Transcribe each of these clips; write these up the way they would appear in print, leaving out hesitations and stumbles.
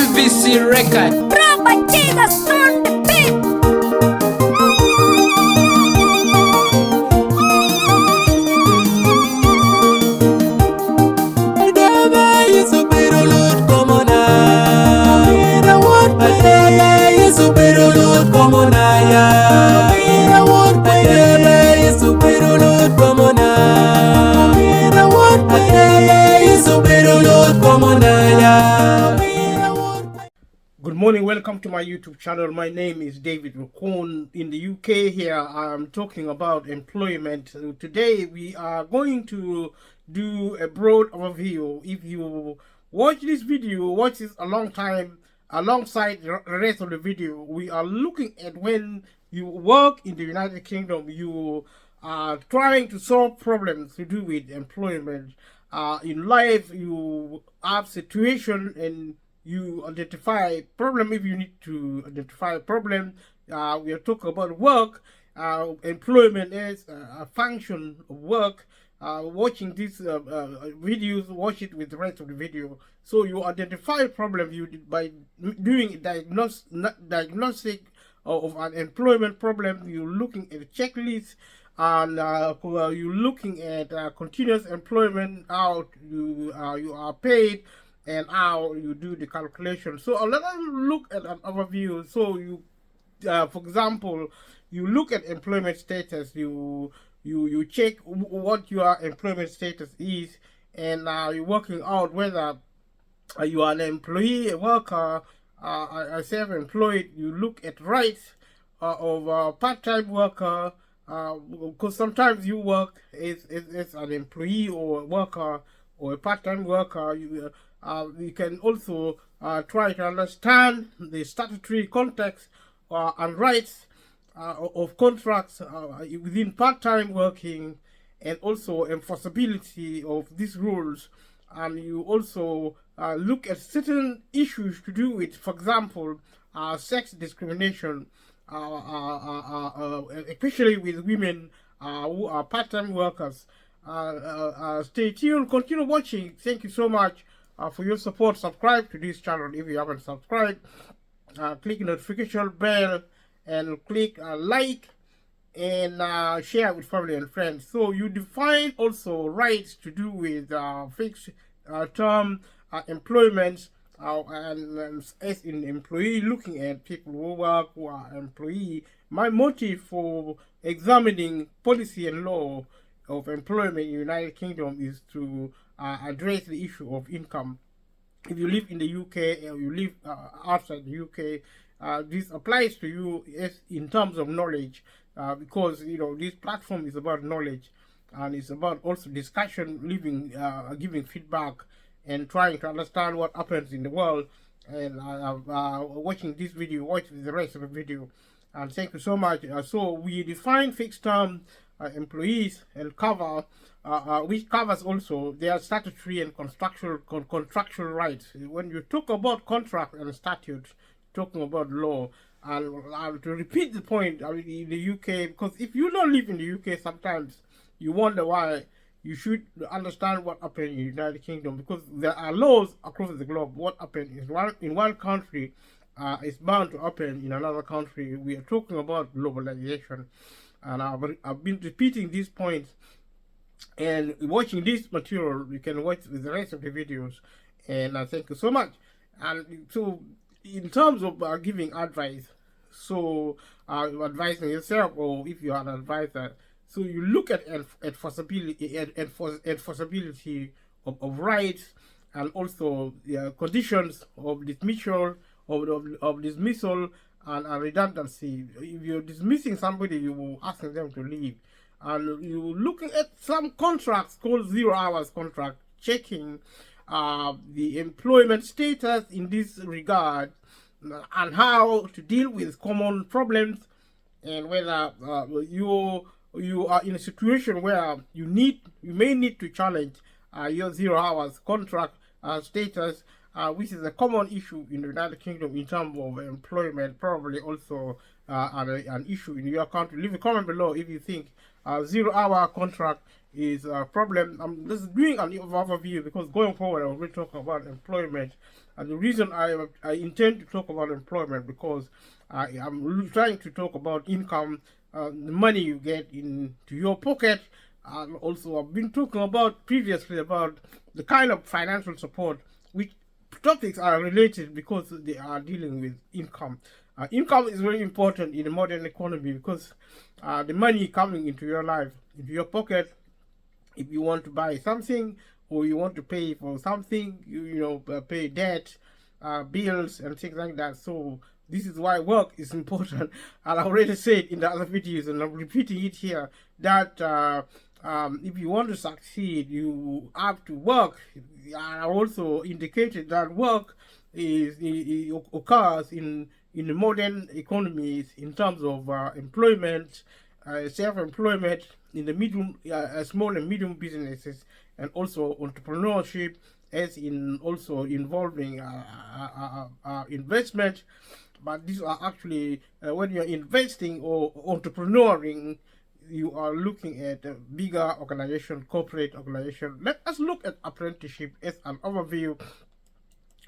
MVC record. Batidas on the beat. Good morning, welcome to my YouTube channel. My name is David Rukun. In the UK here, I'm talking about employment. So today we are going to do a broad overview. If you watch this video, watch this a long time, alongside the rest of the video, we are looking at when you work in the United Kingdom, you are trying to solve problems to do with employment. In life, you have situation and you identify problem. If you need to identify a problem, we are talking about work. Employment is a function of work. Watching these videos, watch it with the rest of the video. So you identify a problem by doing diagnostic of an employment problem. You're looking at a checklist, and you're looking at continuous employment, how you are paid, and how you do the calculation. So let us look at an overview. So you, for example, you look at employment status. You check what your employment status is, and you're working out whether you are an employee, a worker, a self-employed. You look at rights of a part-time worker, because sometimes you work as an employee or a worker or a part-time worker. You can also try to understand the statutory context and rights of contracts within part-time working, and also enforceability of these rules. And you also look at certain issues to do with, for example, sex discrimination, especially with women who are part-time workers. Stay tuned, continue watching. Thank you so much for your support. Subscribe to this channel if you haven't subscribed. Click notification bell and click like, and share with family and friends. So you define also rights to do with fixed term employment, and as in employee, looking at people who work, who are employee. My motive for examining policy and law of employment in the United Kingdom is to address the issue of income. If you live in the UK or you live outside the UK, this applies to you as in terms of knowledge, because this platform is about knowledge, and it's about also discussion, giving feedback, and trying to understand what happens in the world. And watching this video, watch the rest of the video, and thank you so much. So we define fixed term employees and cover, which covers also their statutory and contractual rights. When you talk about contract and statute, talking about law. And to repeat the point, in the UK, because if you don't live in the UK, sometimes you wonder why. You should understand what happened in the United Kingdom, because there are laws across the globe. What happened in one country is bound to happen in another country. We are talking about globalization, and I've been repeating these points. And watching this material, you can watch the rest of the videos. And thank you so much. And so, in terms of giving advice, so advising yourself, or if you are an advisor, so you look at enforceability of rights, and also the conditions of dismissal, and redundancy. If you're dismissing somebody, you will ask them to leave. And you're looking at some contracts called 0 hours contract, checking the employment status in this regard, and how to deal with common problems, and whether you are in a situation where you may need to challenge your 0 hours contract status, which is a common issue in the United Kingdom in terms of employment, probably also an issue in your country. Leave a comment below if you think 0 hour contract is a problem. I'm just doing an overview because going forward I will be talking about employment, and the reason I intend to talk about employment because I'm trying to talk about income, the money you get into your pocket, and also I've been talking about previously about the kind of financial support, which topics are related because they are dealing with income. Income is very important in the modern economy because the money coming into your life, into your pocket, if you want to buy something or you want to pay for something, pay debt, bills and things like that. So this is why work is important. And I already said in the other videos, and I'm repeating it here, that if you want to succeed, you have to work. I also indicated that work it occurs in the modern economies in terms of employment, self-employment in the medium, small and medium businesses, and also entrepreneurship, as in also involving investment. But these are actually when you're investing or entrepreneuring, you are looking at a bigger organization, corporate organization. Let us look at apprenticeship as an overview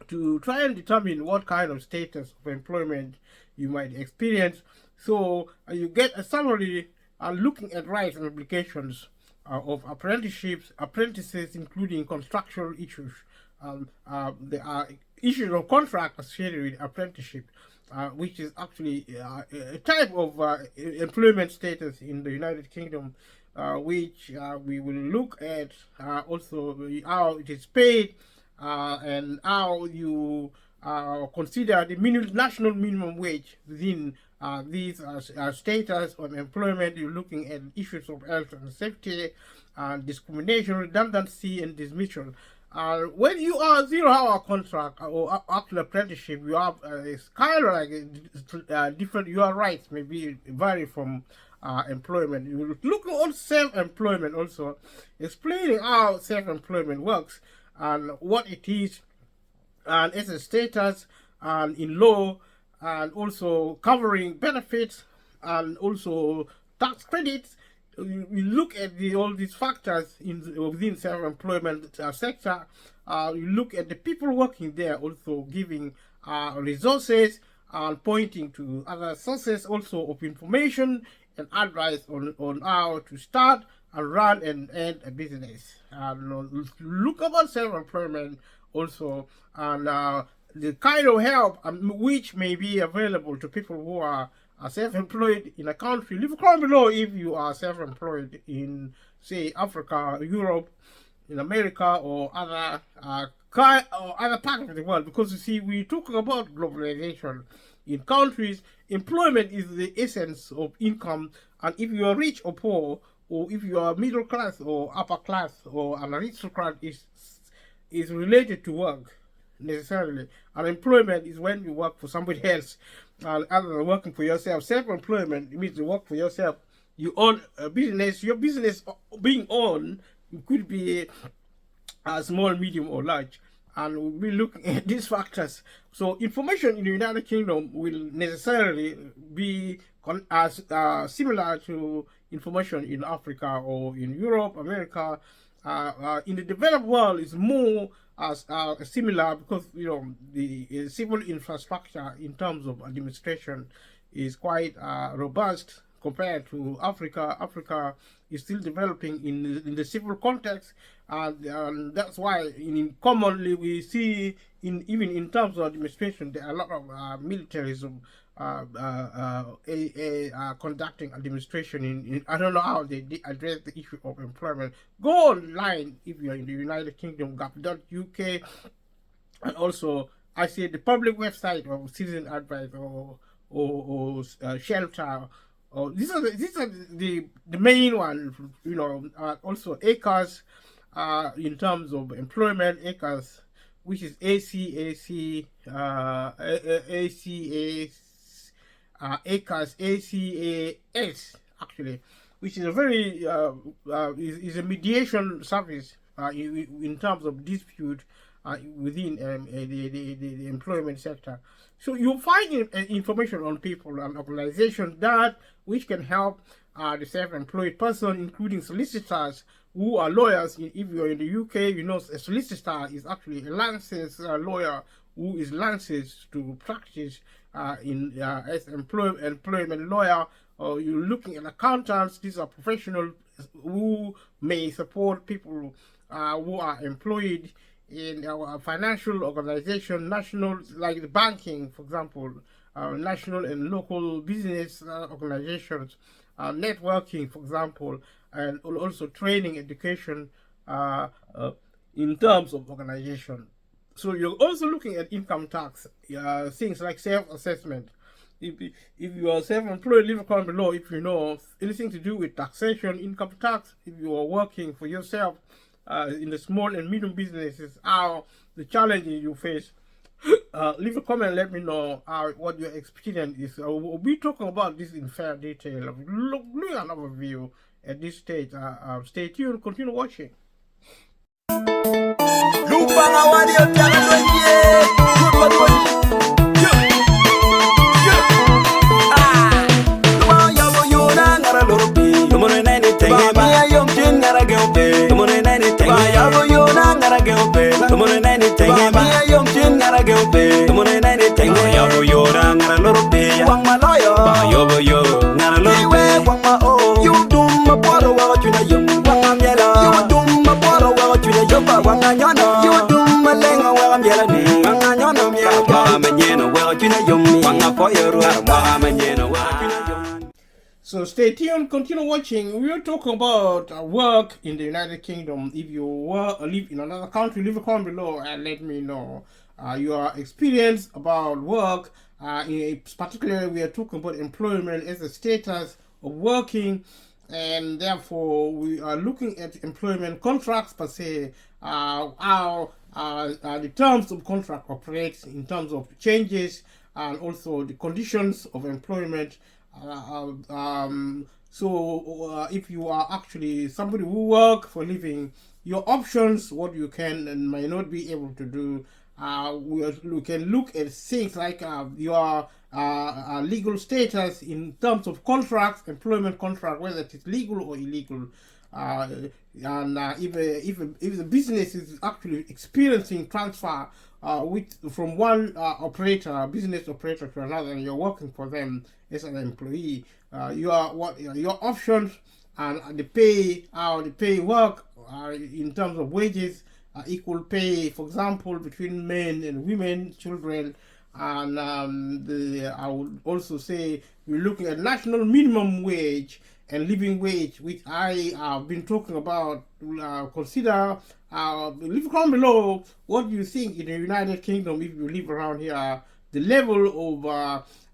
to try and determine what kind of status of employment you might experience. So you get a summary looking at rights and obligations of apprenticeships, apprentices, including contractual issues. There are issues of contract associated with apprenticeship, which is actually a type of employment status in the United Kingdom, which we will look at also how it is paid, and how you consider the national minimum wage within these status on employment. You're looking at issues of health and safety, discrimination, redundancy, and dismissal. When you are 0-hour contract or actual apprenticeship, you have it's kind of like different. Your rights may vary from employment. You look at self-employment also, explaining how self-employment works and what it is, and its a status, and in law, and also covering benefits and also tax credits. We look at all these factors within self-employment sector. You look at the people working there, also giving resources and pointing to other sources also of information and advice on how to start and run and end a business. Look about self-employment also, and the kind of help which may be available to people who are self-employed in a country. Leave a comment below if you are self-employed in, say, Africa, Europe, in America, or other parts of the world. Because you see, we talk about globalization. In countries, employment is the essence of income, and if you are rich or poor, or if you are middle class or upper class or an aristocrat, is related to work necessarily. Unemployment is when you work for somebody else, other than working for yourself. Self-employment means you work for yourself. You own a business. Your business being owned could be small, medium, or large. And we'll be looking at these factors. So information in the United Kingdom will necessarily be similar to information in Africa or in Europe, America. In the developed world, is more similar because the civil infrastructure in terms of administration is quite robust compared to Africa. Africa is still developing in the civil context, and that's why commonly we see even in terms of administration there are a lot of militarism conducting administration in I don't know how they address the issue of employment. Go online if you're in the United Kingdom, gov.uk, and also I see the public website of Citizen Advice or Shelter. These are the main ones, also ACAS in terms of employment, ACAS, which is ACAS actually, which is a very is a mediation service in terms of dispute within the employment sector. So you'll find information on people and organizations which can help the self-employed person, including solicitors, who are lawyers. If you're in the UK, you know a solicitor is actually a licensed lawyer who is licensed to practice as employment lawyer. Or you're looking at accountants. These are professionals who may support people who are employed in our financial organization, national, like the banking, for example, national and local business organizations, networking, for example, and also training, education in terms of organization. So you're also looking at income tax, things like self-assessment. If you are self-employed, leave a comment below if you know anything to do with taxation, income tax. If you are working for yourself in the small and medium businesses, how the challenges you face. Leave a comment, let me know what your experience is. We'll be talking about this in fair detail. Look at another view at this stage. Stay tuned, continue watching. So stay tuned, continue watching. We're talking about work in the United Kingdom. If you live in another country, leave a comment below and let me know your experience about work. Particularly, we are talking about employment as a status of working, and therefore we are looking at employment contracts per se, how the terms of contract operates in terms of changes, and also the conditions of employment. So if you are actually somebody who work for a living, your options, what you can and may not be able to do, we can look at things like your legal status in terms of contracts, employment contract, whether it is legal or illegal. And if the business is actually experiencing transfer from one business operator to another, and you're working for them as an employee, your options and the pay work in terms of wages, equal pay, for example, between men and women, children, and I would also say we're looking at national minimum wage and living wage, which I have been talking about. Consider, leave a comment below what you think in the United Kingdom, if you live around here, the level of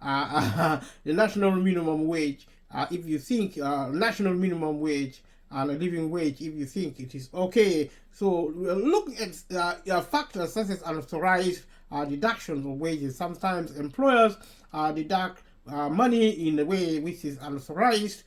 the national minimum wage. If you think national minimum wage and a living wage, if you think it is okay. So we're looking at factors such as unauthorized deductions of wages. Sometimes employers deduct money in a way which is unauthorized,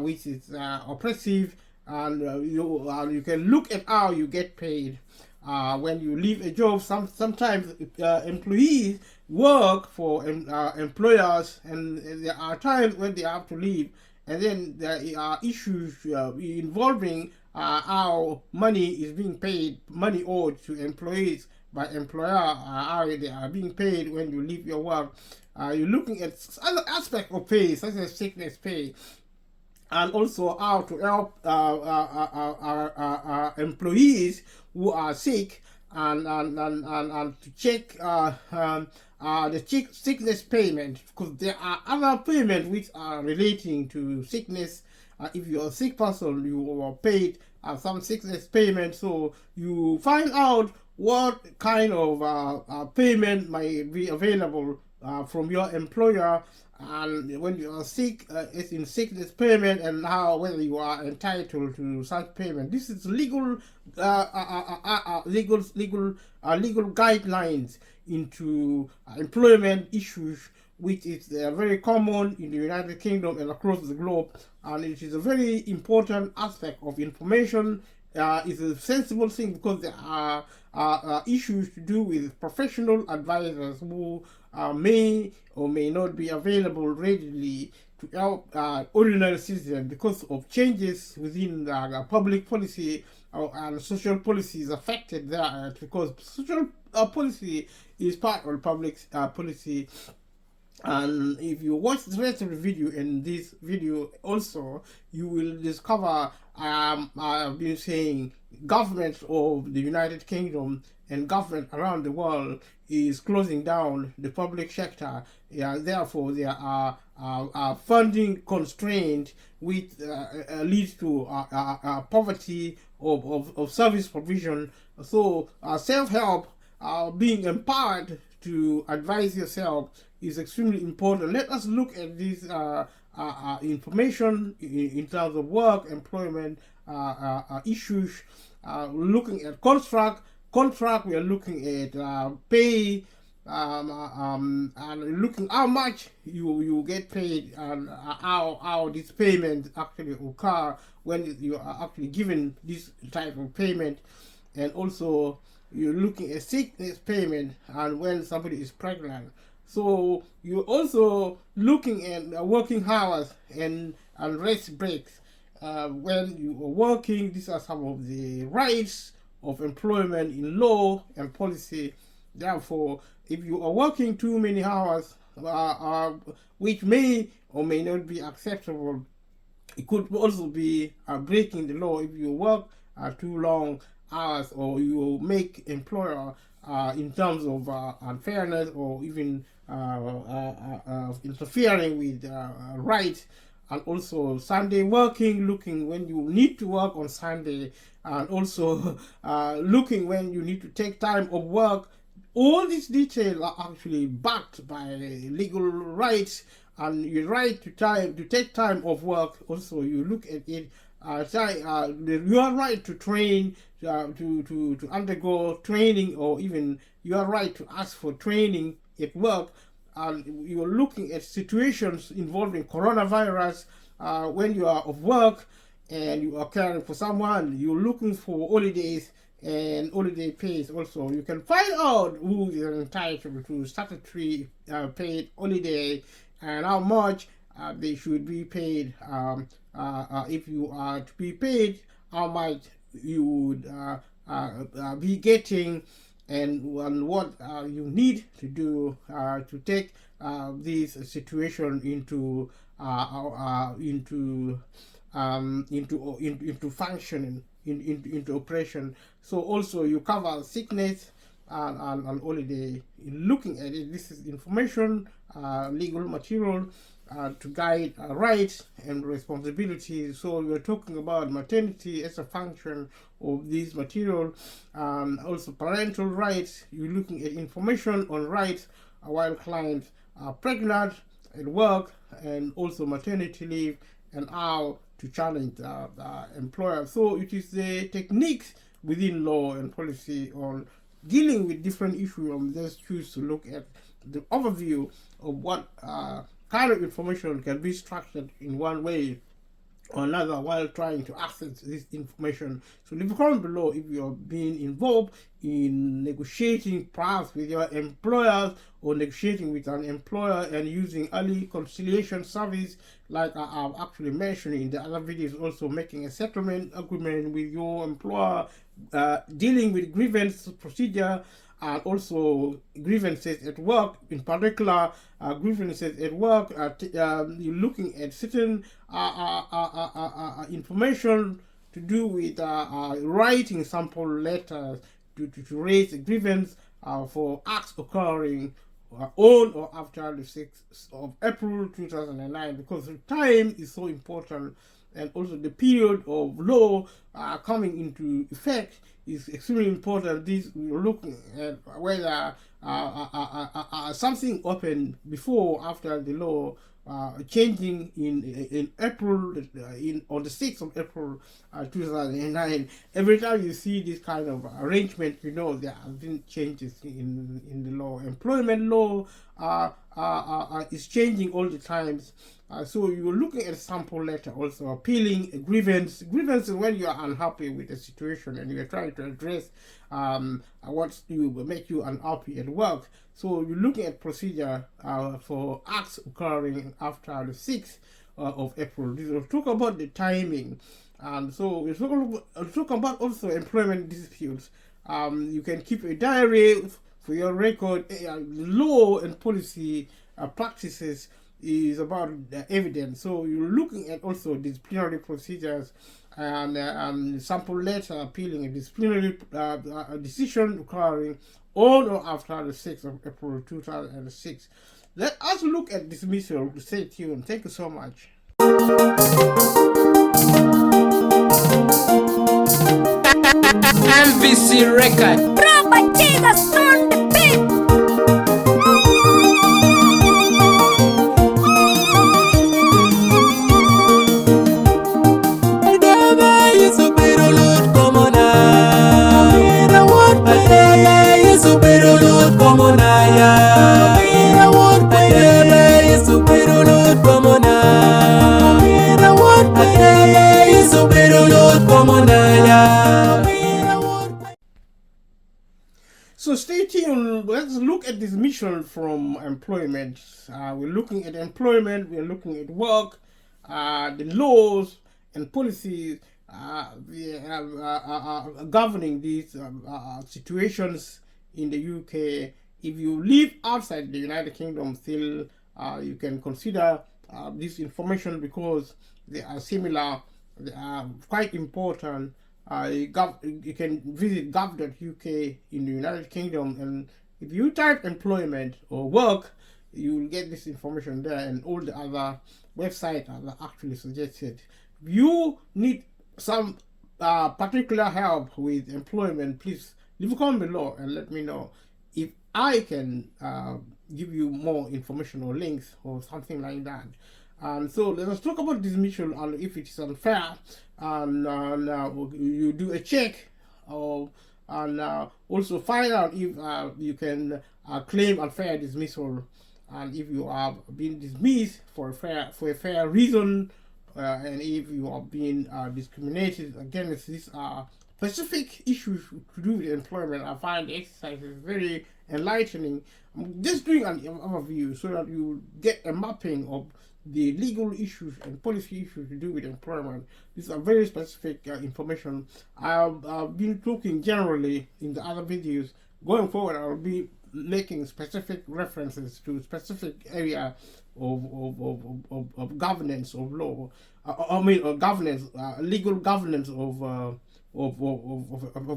which is oppressive, and you can look at how you get paid when you leave a job. Sometimes employees work for employers, and there are times when they have to leave, and then there are issues involving how money is being paid, money owed to employees by employer, how they are being paid when you leave your work. You're looking at other aspects of pay, such as sickness pay, and also how to help employees who are sick, and to check the sickness payment, because there are other payments which are relating to sickness. If you're a sick person, you are paid some sickness payment, so you find out what kind of payment might be available from your employer, and when you are sick, it's in sickness payment, and whether you are entitled to such payment. This is legal guidelines into employment issues, which is very common in the United Kingdom and across the globe, and it is a very important aspect of information. It's a sensible thing, because there are issues to do with professional advisors who may or may not be available readily to help ordinary citizens because of changes within the public policy and social policies affected there, because social policy is part of public policy. And if you watch the rest of the video and this video also, you will discover I've been saying governments of the United Kingdom and government around the world is closing down the public sector. Therefore, there are funding constraints, which leads to poverty of service provision. So self-help, being empowered to advise yourself, is extremely important. Let us look at this information in terms of work, employment issues. Looking at contract, we are looking at pay, and looking how much you get paid, and how this payment actually occur when you are actually given this type of payment. And also you're looking at sickness payment and when somebody is pregnant. So you're also looking at working hours and rest breaks when you are working. These are some of the rights of employment in law and policy. Therefore, if you are working too many hours, which may or may not be acceptable, it could also be breaking the law if you work too long hours, or you make employer in terms of unfairness, or even interfering with rights. And also Sunday working, looking when you need to work on Sunday, and also looking when you need to take time of work. All these details are actually backed by legal rights, and your right to take time of work. Also, you look at it. Your right to train, to undergo training, or even your right to ask for training at work. And you're looking at situations involving coronavirus when you are off work and you are caring for someone. You're looking for holidays and holiday pays. Also, you can find out who is entitled to statutory paid holiday and how much they should be paid. If you are to be paid, how much you would be getting, and what you need to do to take this situation into functioning, into operation. So also you cover sickness and holiday. In looking at it, this is information, legal material to guide rights and responsibilities. So we're talking about maternity as a function of this material, also parental rights. You're looking at information on rights while clients are pregnant, at work, and also maternity leave, and how to challenge the employer. So it is the techniques within law and policy on dealing with different issues. Let's choose to look at the overview of what kind of information can be structured in one way or another while trying to access this information. So leave a comment below if you are being involved in negotiating perhaps with your employers, or negotiating with an employer and using early conciliation service like I've actually mentioned in the other videos. Also making a settlement agreement with your employer, dealing with grievance procedure, and also grievances at work, in particular grievances at work. You're looking at certain information to do with writing sample letters to raise a grievance for acts occurring on or after the 6th of April 2009, because the time is so important, and also the period of law coming into effect is extremely important. This we're looking at whether something happened before or after the law changing in April, on the 6th of April 2009. Every time you see this kind of arrangement, you know there have been changes in the law. Employment law is changing all the times. So you're looking at a sample letter also, appealing a grievance. Grievance is when you are unhappy with the situation and you're trying to address what you make you unhappy at work. So you're looking at procedure for acts occurring after the 6th of April. This will talk about the timing. So we'll talk about also employment disputes. You can keep a diary for your record. Law and policy practices is about evidence. So you're looking at also disciplinary procedures and sample letter appealing a disciplinary decision occurring on or after the 6th of April 2006. Let us look at dismissal. Stay tuned. Thank you so much. MVC record. Propaganda on the beat. So stay tuned. Let's look at this mission from employment. We're looking at employment. We're looking at work, the laws and policies governing these situations in the UK. If you live outside the United Kingdom, still you can consider this information because they are similar. They are quite important. You can visit gov.uk in the United Kingdom, and if you type employment or work, you will get this information there, and all the other websites are actually suggested. If you need some particular help with employment, please leave a comment below and let me know if I can give you more information or links or something like that. So let us talk about dismissal and if it is unfair, and you do a check, and also find out if you can claim unfair dismissal, and if you are being dismissed for a fair reason, and if you are being discriminated against. These are specific issues to do with employment. I find the exercise is very enlightening. I'm just doing an overview so that you get a mapping of the legal issues and policy issues to do with employment. These are very specific information. I've been talking generally in the other videos. Going forward, I'll be making specific references to specific area of governance of law. Governance, legal governance of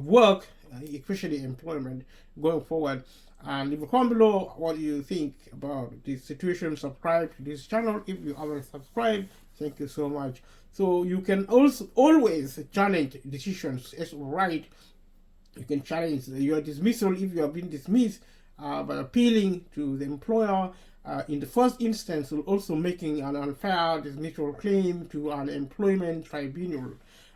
work, especially employment, going forward. And leave a comment below what you think about this situation. Subscribe to this channel if you haven't subscribed. Thank you so much. So you can also always challenge decisions as right. You can challenge your dismissal if you have been dismissed by appealing to the employer. In the first instance, we're also making an unfair dismissal claim to an employment tribunal.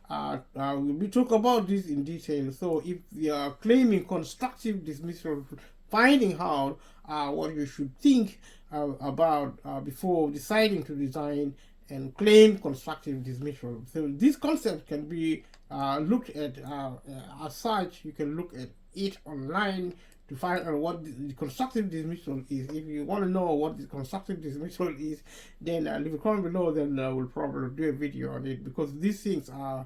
We'll talk about this in detail. So if you are claiming constructive dismissal, finding out what you should think about before deciding to resign, and claim constructive dismissal. So this concept can be looked at as such. You can look at it online to find out what the constructive dismissal is. If you want to know what the constructive dismissal is, then leave a comment below, then we'll probably do a video on it, because these things are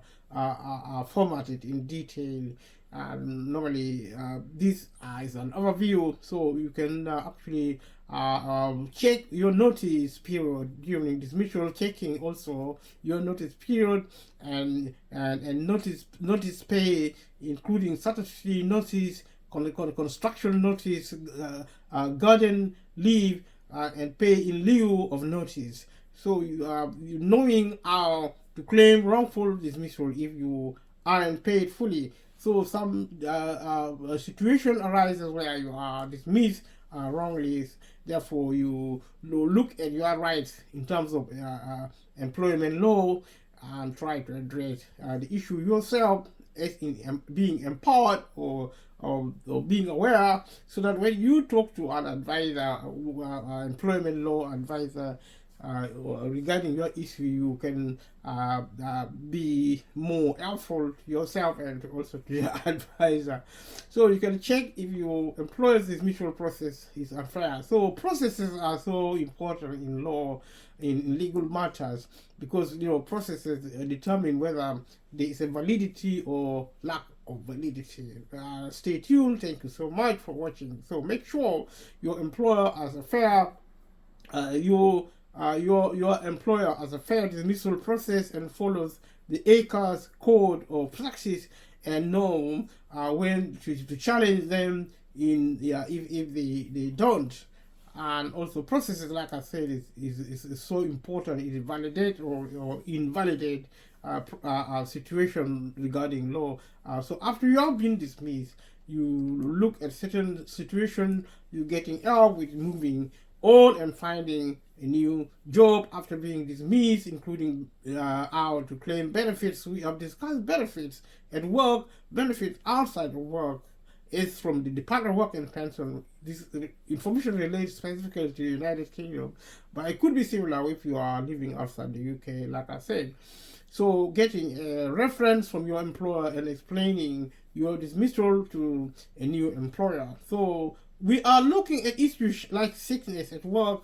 formatted in detail. Normally this is an overview, so you can actually check your notice period during dismissal, checking also your notice period and notice pay, including statutory notice, construction notice, garden leave, and pay in lieu of notice. So you knowing how to claim wrongful dismissal if you aren't paid fully. So some situation arises where you are dismissed wrongly. Therefore, you look at your rights in terms of employment law and try to address the issue yourself as in being empowered or being aware, so that when you talk to an advisor, employment law advisor, regarding your issue, you can be more helpful to yourself and also to your advisor. So you can check if your employer's dismissal process is unfair. So processes are so important in law, in legal matters, because processes determine whether there is a validity or lack of validity. Stay tuned. Thank you so much for watching. So make sure your employer has a fair your employer has a fair dismissal process and follows the ACAS code of practice and know when to challenge them if they don't. And also processes, like I said, is so important. It validate or invalidate a situation regarding law. So after you have been dismissed, you look at certain situation, you're getting help with moving on and finding a new job after being dismissed, including how to claim benefits. We have discussed benefits at work, benefits outside of work. Is from the Department of Work and Pension. This information relates specifically to the United Kingdom, but it could be similar if you are living outside the UK, like I said. So getting a reference from your employer and explaining your dismissal to a new employer. So we are looking at issues like sickness at work,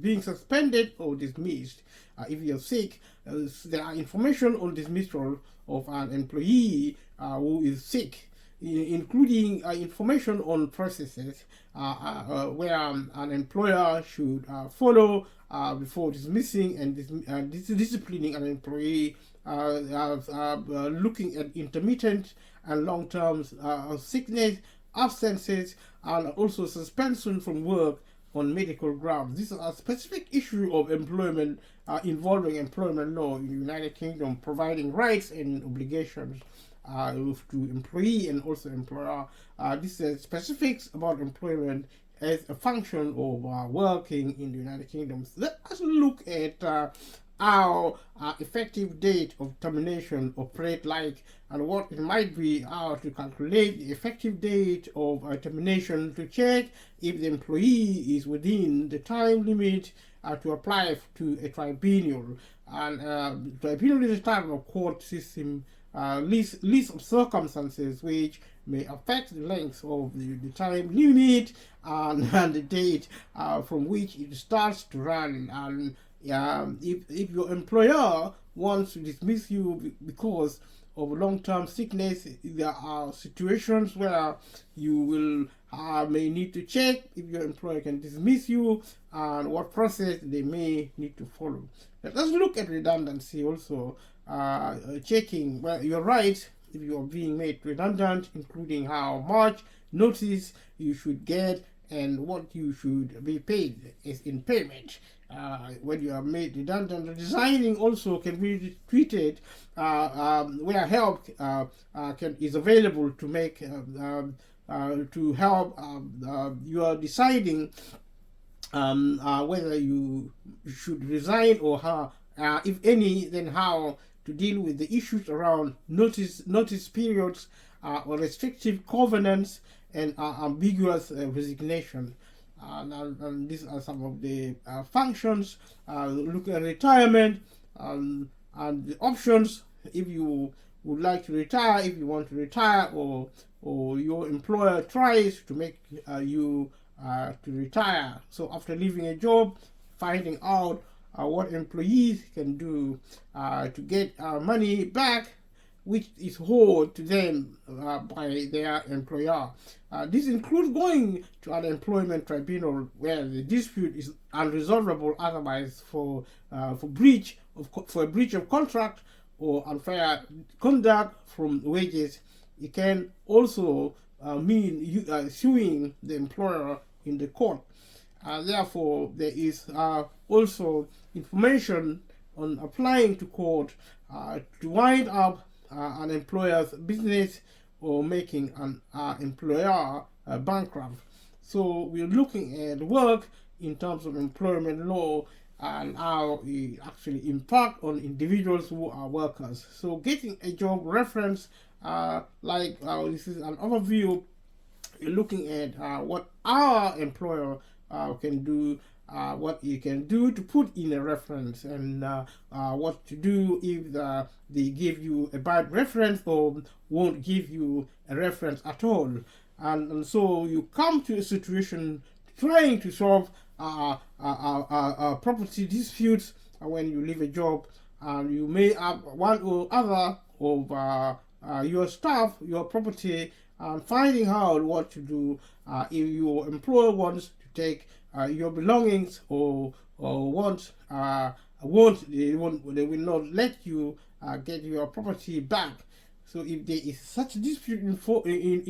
being suspended or dismissed. If you're sick, there are information on dismissal of an employee who is sick, including information on processes where an employer should follow before dismissing and disciplining an employee, looking at intermittent and long-term sickness, absences, and also suspension from work on medical grounds. This is a specific issue of employment involving employment law in the United Kingdom, providing rights and obligations to employee and also employer. This is specifics about employment as a function of working in the United Kingdom. So let us look at how effective date of termination operate like, and what it might be, how to calculate the effective date of termination to check if the employee is within the time limit to apply to a tribunal. And tribunal is a type of court system list of circumstances which may affect the length of the time limit and the date from which it starts to run. And if your employer wants to dismiss you because of long-term sickness, there are situations where you will may need to check if your employer can dismiss you and what process they may need to follow. Let us look at redundancy also, checking where you're right if you are being made redundant, including how much notice you should get and what you should be paid is in payment when you are made redundant. Resigning also can be treated where help is available to make to help. You are deciding whether you should resign or how, if any, then how to deal with the issues around notice periods or restrictive covenants and ambiguous resignation. And these are some of the functions. Look at retirement and the options if you would like to retire, if you want to retire, or your employer tries to make you to retire. So after leaving a job, finding out what employees can do to get money back which is owed to them by their employer. This includes going to an employment tribunal where the dispute is unresolvable otherwise for a breach of contract or unfair conduct from wages. It can also mean suing the employer in the court. Therefore, there is also information on applying to court to wind up an employer's business or making an employer bankrupt. So we're looking at work in terms of employment law and how it actually impact on individuals who are workers. So getting a job reference this is an overview looking at what our employer can do, what you can do to put in a reference, and what to do if they give you a bad reference or won't give you a reference at all. And so you come to a situation trying to solve property disputes when you leave a job, and you may have one or other of your staff, your property, and finding out what to do if your employer wants to take your belongings or they will not let you get your property back. So if there is such a dispute involving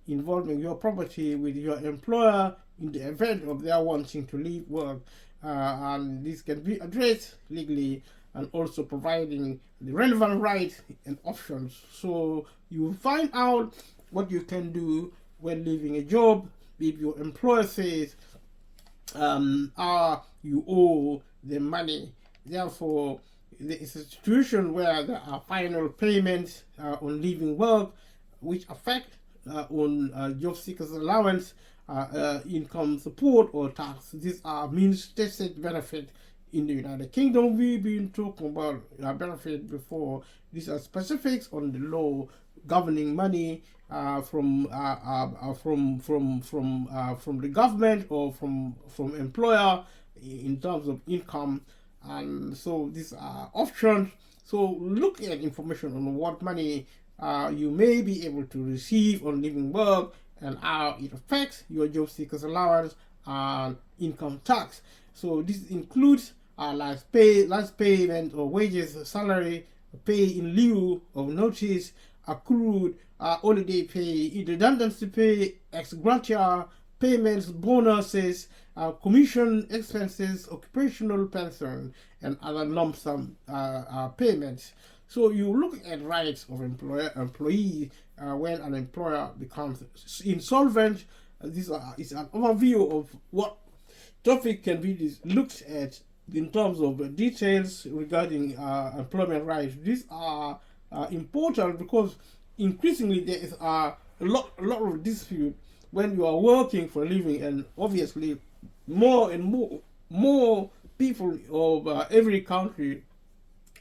your property with your employer in the event of their wanting to leave work, and this can be addressed legally, and also providing the relevant rights and options. So you find out what you can do when leaving a job if your employer says you owe them money. Therefore, there is a situation where there are final payments on leaving work which affect on job seekers allowance, income support, or tax. These are means tested benefit in the United Kingdom. We've been talking about benefit before. These are specifics on the law governing money from the government or from employer in terms of income. And so these are options. So look at information on what money you may be able to receive on leaving work and how it affects your job seekers allowance and income tax. So this includes last payment or wages, salary, pay in lieu of notice, accrued holiday pay, redundancy pay, ex gratia payments, bonuses, commission expenses, occupational pension, and other lump sum payments. So you look at rights of employee when an employer becomes insolvent. This is an overview of what topic can be looked at in terms of details regarding employment rights. These are important because increasingly there is a lot of dispute when you are working for a living, and obviously more and more people of every country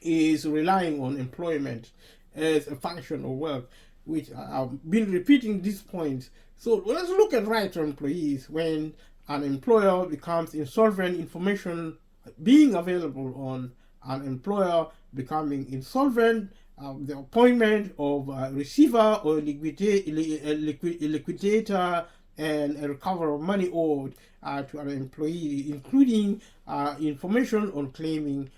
is relying on employment as a function of work, which I've been repeating this point. So let's look at rights of employees when an employer becomes insolvent. Information being available on an employer becoming insolvent, the appointment of a receiver or a liquidator, and a recovery of money owed to an employee, including information on claiming,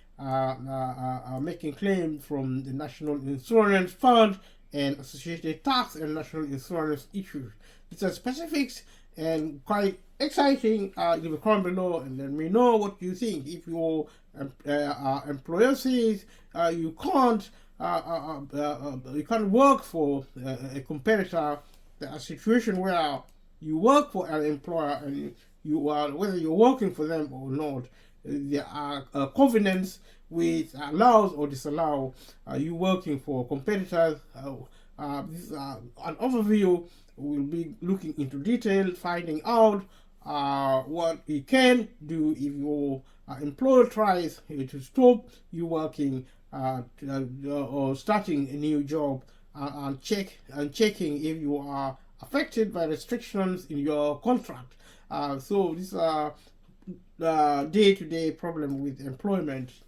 making claim from the National Insurance Fund and associated tax and national insurance issues. These are specifics and quite exciting. Leave a comment below and let me know what you think. If your employer says you can't work for a competitor, a situation where you work for an employer and you are, whether you're working for them or not, there are covenants which allows or disallow you working for competitors. This is an overview. We'll be looking into detail, finding out what you can do if your employer tries to stop you working or starting a new job, and checking if you are affected by restrictions in your contract. So these are the day-to-day problem with employment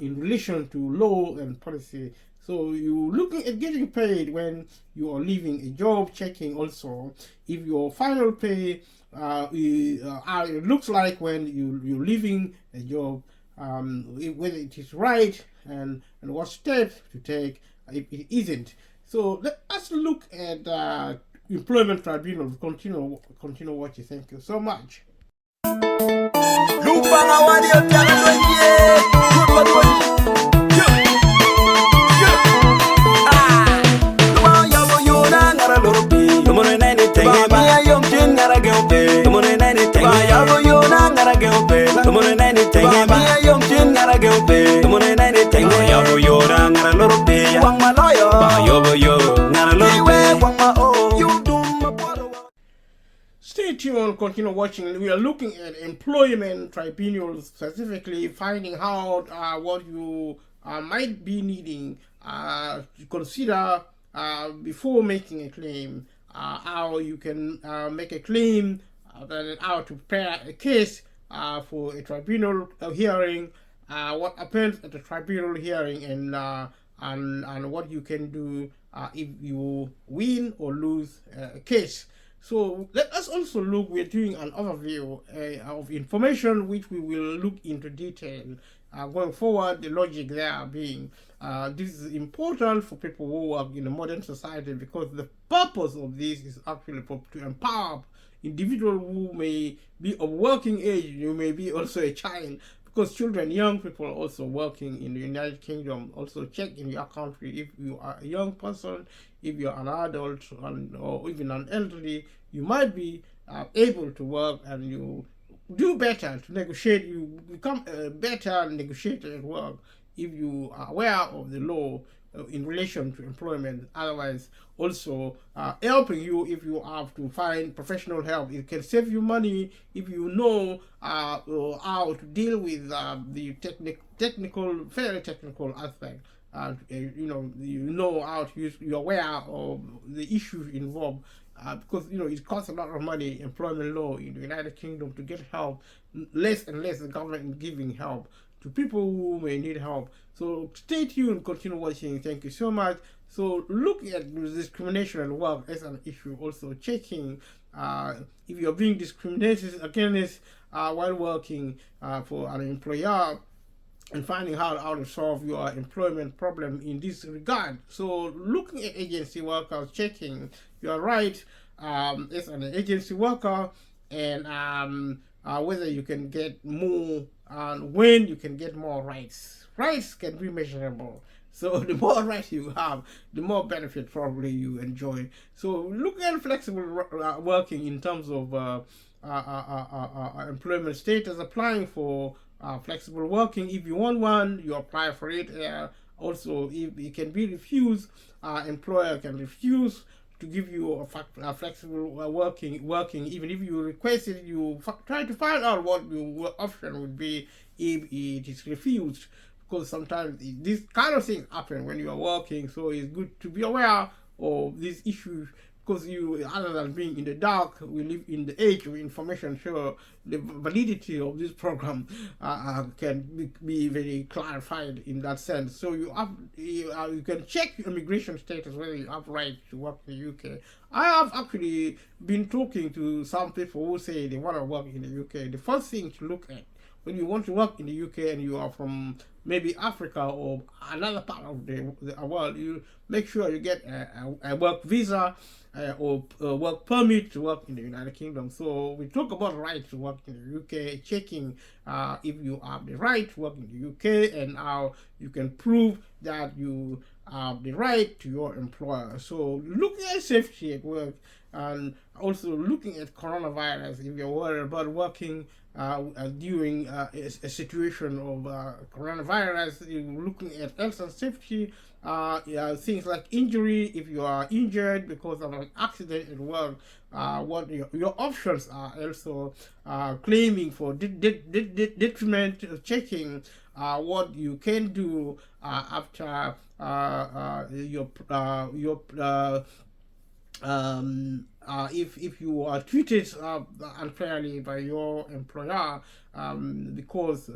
in relation to law and policy. So you're looking at getting paid when you are leaving a job, checking also if your final pay it looks like when you're leaving a job, whether it is right and what steps to take if it isn't. So let us look at Employment Tribunal. Continue watching. Thank you so much. Wang maloyo tuned, continue watching. We are looking at employment tribunals, specifically finding out what you might be needing to consider before making a claim, how you can make a claim, and how to prepare a case for a tribunal hearing, what happens at the tribunal hearing, and what you can do if you win or lose a case. So let us also look, we're doing an overview of information which we will look into detail going forward, the logic there being this is important for people who work in a modern society, because the purpose of this is actually to empower individuals who may be of working age. You may be also a child, because children, young people also working in the United Kingdom. Also check in your country if you are a young person, if you're an adult, or even an elderly, you might be able to work, and you do better to negotiate. You become a better negotiator at work if you are aware of the law in relation to employment. Otherwise, also helping you if you have to find professional help. It can save you money if you know how to deal with the very technical aspect. You know how to use. You're aware of the issues involved. Because it costs a lot of money, employment law in the United Kingdom, to get help. Less and less the government is giving help to people who may need help. So stay tuned, continue watching. Thank you so much. So looking at discrimination at work as an issue, also checking if you're being discriminated against while working for an employer, and finding out how to solve your employment problem in this regard. So looking at agency workers, checking your right as an agency worker, and whether you can get more and when you can get more rights. Rights can be measurable. So the more rights you have, the more benefit probably you enjoy. So look at flexible working in terms of employment status, applying for flexible working. If you want one, you apply for it. Also, if it can be refused, employer can refuse to give you a flexible working. Even if you request it, you try to find out what your option would be if it is refused, because sometimes this kind of thing happen when you are working. So it's good to be aware of these issues, because you, other than being in the dark, we live in the age of information. So the validity of this program can be very clarified in that sense. So you can check your immigration status, whether you have right to work in the UK. I have actually been talking to some people who say they want to work in the UK. The first thing to look at when you want to work in the UK and you are from maybe Africa or another part of the world, you make sure you get a work visa or work permit to work in the United Kingdom. So we talk about right to work in the UK, checking if you have the right to work in the UK and how you can prove that you have the right to your employer. So looking at safety at work, and also looking at coronavirus. If you're worried about working during a situation of coronavirus, you're looking at health and safety, things like injury. If you are injured because of an accident at work, what your options are. Also claiming for detriment, checking what you can do after if you are treated unfairly by your employer because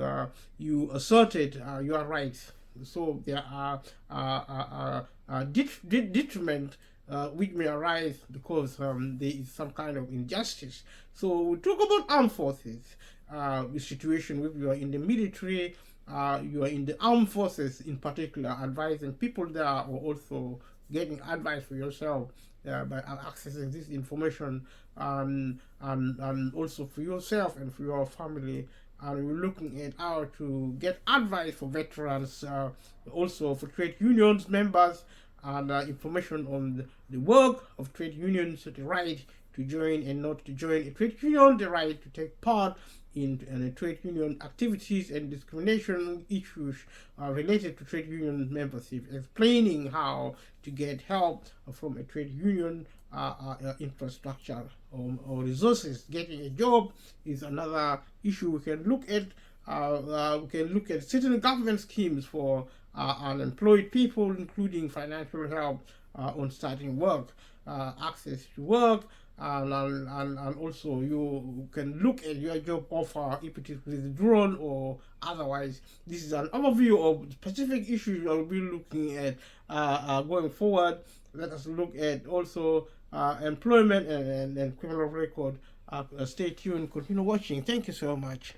you asserted your rights. So there are detriment which may arise because there is some kind of injustice. So we talk about armed forces, the situation if you are in the military, you are in the armed forces in particular, advising people there, or also getting advice for yourself by accessing this information, and also for yourself and for your family. And we're looking at how to get advice for veterans, also for trade unions members, and information on the work of trade unions, the right to join and not to join a trade union, the right to take part in trade union activities and discrimination issues related to trade union membership, explaining how to get help from a trade union infrastructure or resources. Getting a job is another issue we can look at. We can look at certain government schemes for unemployed people, including financial help on starting work, access to work, and also you can look at your job offer if it is withdrawn or otherwise. This is an overview of specific issues I'll be looking at going forward. Let us look at also employment and criminal record. Stay tuned, continue watching. Thank you so much.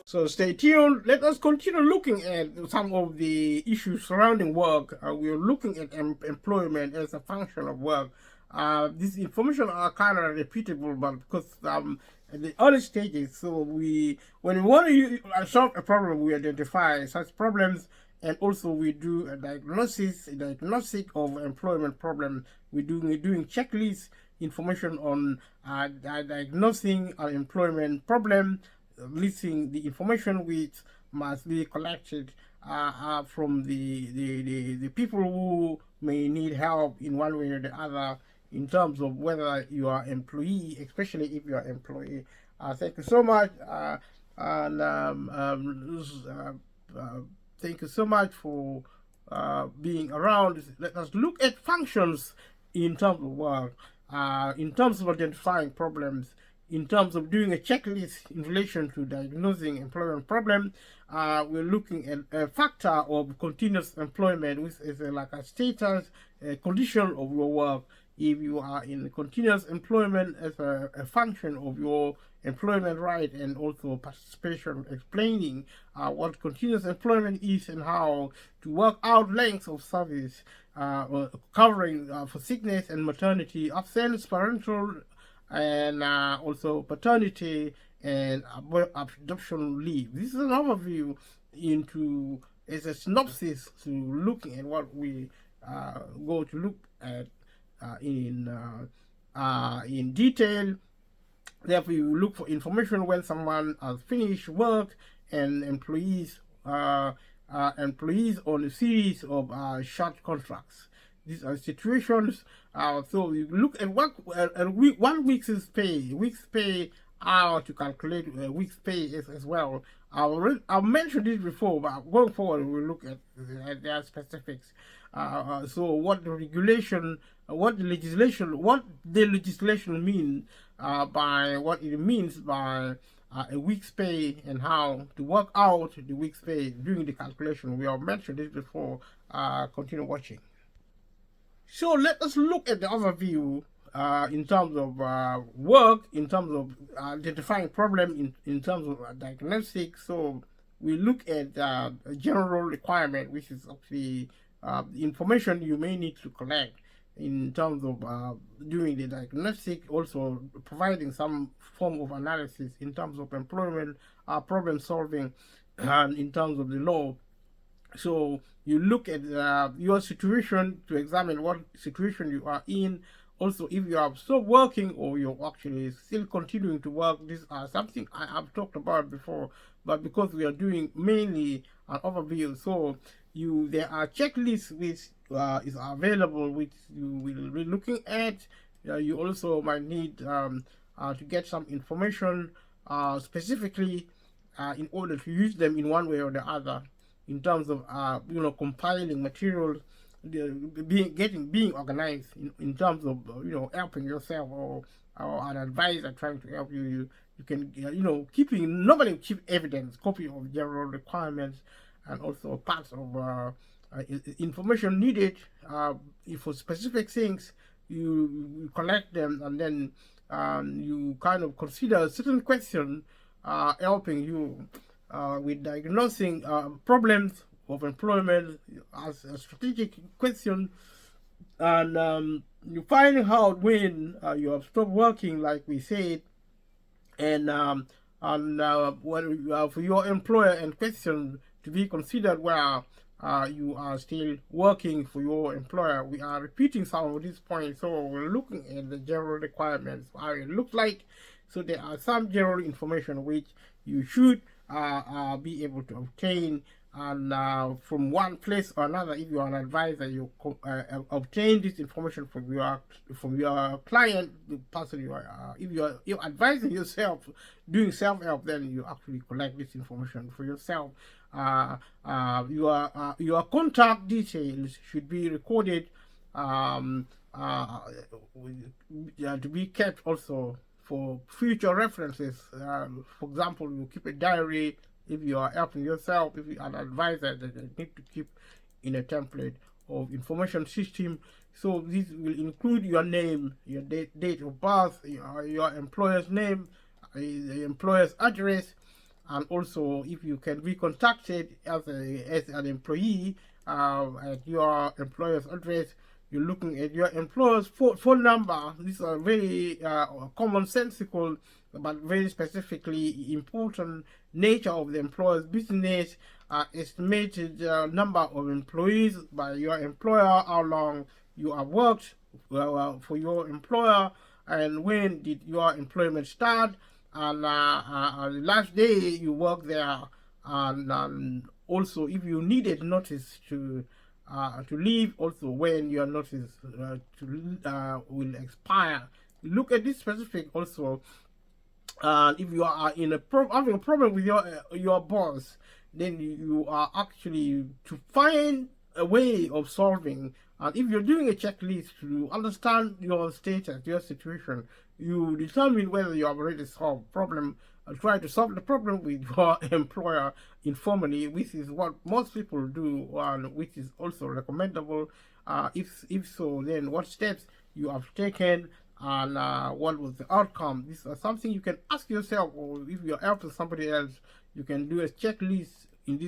So stay tuned. Let us continue looking at some of the issues surrounding work. We are looking at employment as a function of work. These information are kind of repeatable, but because at the early stages, so when we want to solve a problem, we identify such problems, and also we do a diagnostic of employment problem. We're doing checklists, information on diagnosing an employment problem, listing the information which must be collected from the people who may need help in one way or the other in terms of whether you are employee, especially if you are employee. Thank you so much, thank you so much for being around. Let us look at functions in terms of work, in terms of identifying problems, in terms of doing a checklist in relation to diagnosing employment problem. We're looking at a factor of continuous employment, which is like a status, a condition of your work. If you are in continuous employment as a function of your employment right, and also participation, explaining what continuous employment is and how to work out lengths of service, covering for sickness and maternity, absence, parental, and also paternity and adoption leave. This is an overview into as a synopsis to looking at what we go to look at in detail. Therefore, you look for information when someone has finished work and employees on a series of short contracts. These are situations. So you look at what 1 week's pay, hour to calculate a week's pay as well. I've mentioned this before, but going forward we'll look at their specifics. So what the legislation means by what it means by a week's pay, and how to work out the week's pay during the calculation. We have mentioned this before. Continue watching. So let us look at the overview in terms of work, in terms of identifying problem, in terms of diagnostic. So we look at a general requirement, which is actually the information you may need to collect in terms of doing the diagnostic, also providing some form of analysis in terms of employment, problem solving, and in terms of the law. So you look at your situation to examine what situation you are in. Also, if you are still working or you're actually still continuing to work, these are something I have talked about before, but because we are doing mainly an overview, so there are checklists which is available, which you will be looking at. You also might need to get some information specifically in order to use them in one way or the other, in terms of compiling materials being organized in terms of helping yourself, or an advisor trying to help you. You can keeping normally keep evidence, copy of general requirements, and also parts of information needed for specific things. You collect them, and then you kind of consider a certain question helping you with diagnosing problems of employment as a strategic question. And you find out when you have stopped working, like we said, and when for your employer in question to be considered where you are still working for your employer. We are repeating some of these points, so we're looking at the general requirements, how it looks like. So there are some general information which you should be able to obtain, and from one place or another. If you are an advisor, you obtain this information from your client, the person you are. If you're advising yourself, doing self-help, then you actually collect this information for yourself. Your contact details should be recorded to be kept also for future references. For example, you keep a diary. If you are helping yourself, if you are an advisor, that you need to keep in a template of information system. So this will include your name, your date of birth, your employer's name, the employer's address, and also if you can be contacted as an employee at your employer's address. You're looking at your employer's phone number. These are very commonsensical, but very specifically important nature of the employer's business. Estimated number of employees by your employer, how long you have worked for your employer, and when did your employment start, and the last day you worked there, and also if you needed notice to leave, also when your notice will expire. Look at this specific also. If you are in having a problem with your boss, then you are actually to find a way of solving. And if you're doing a checklist to understand your status, your situation, you determine whether you have already solved the problem. Try to solve the problem with your employer informally, which is what most people do, and which is also recommendable. If so, then what steps you have taken, and what was the outcome? This is something you can ask yourself, or if you're helping somebody else, you can do a checklist in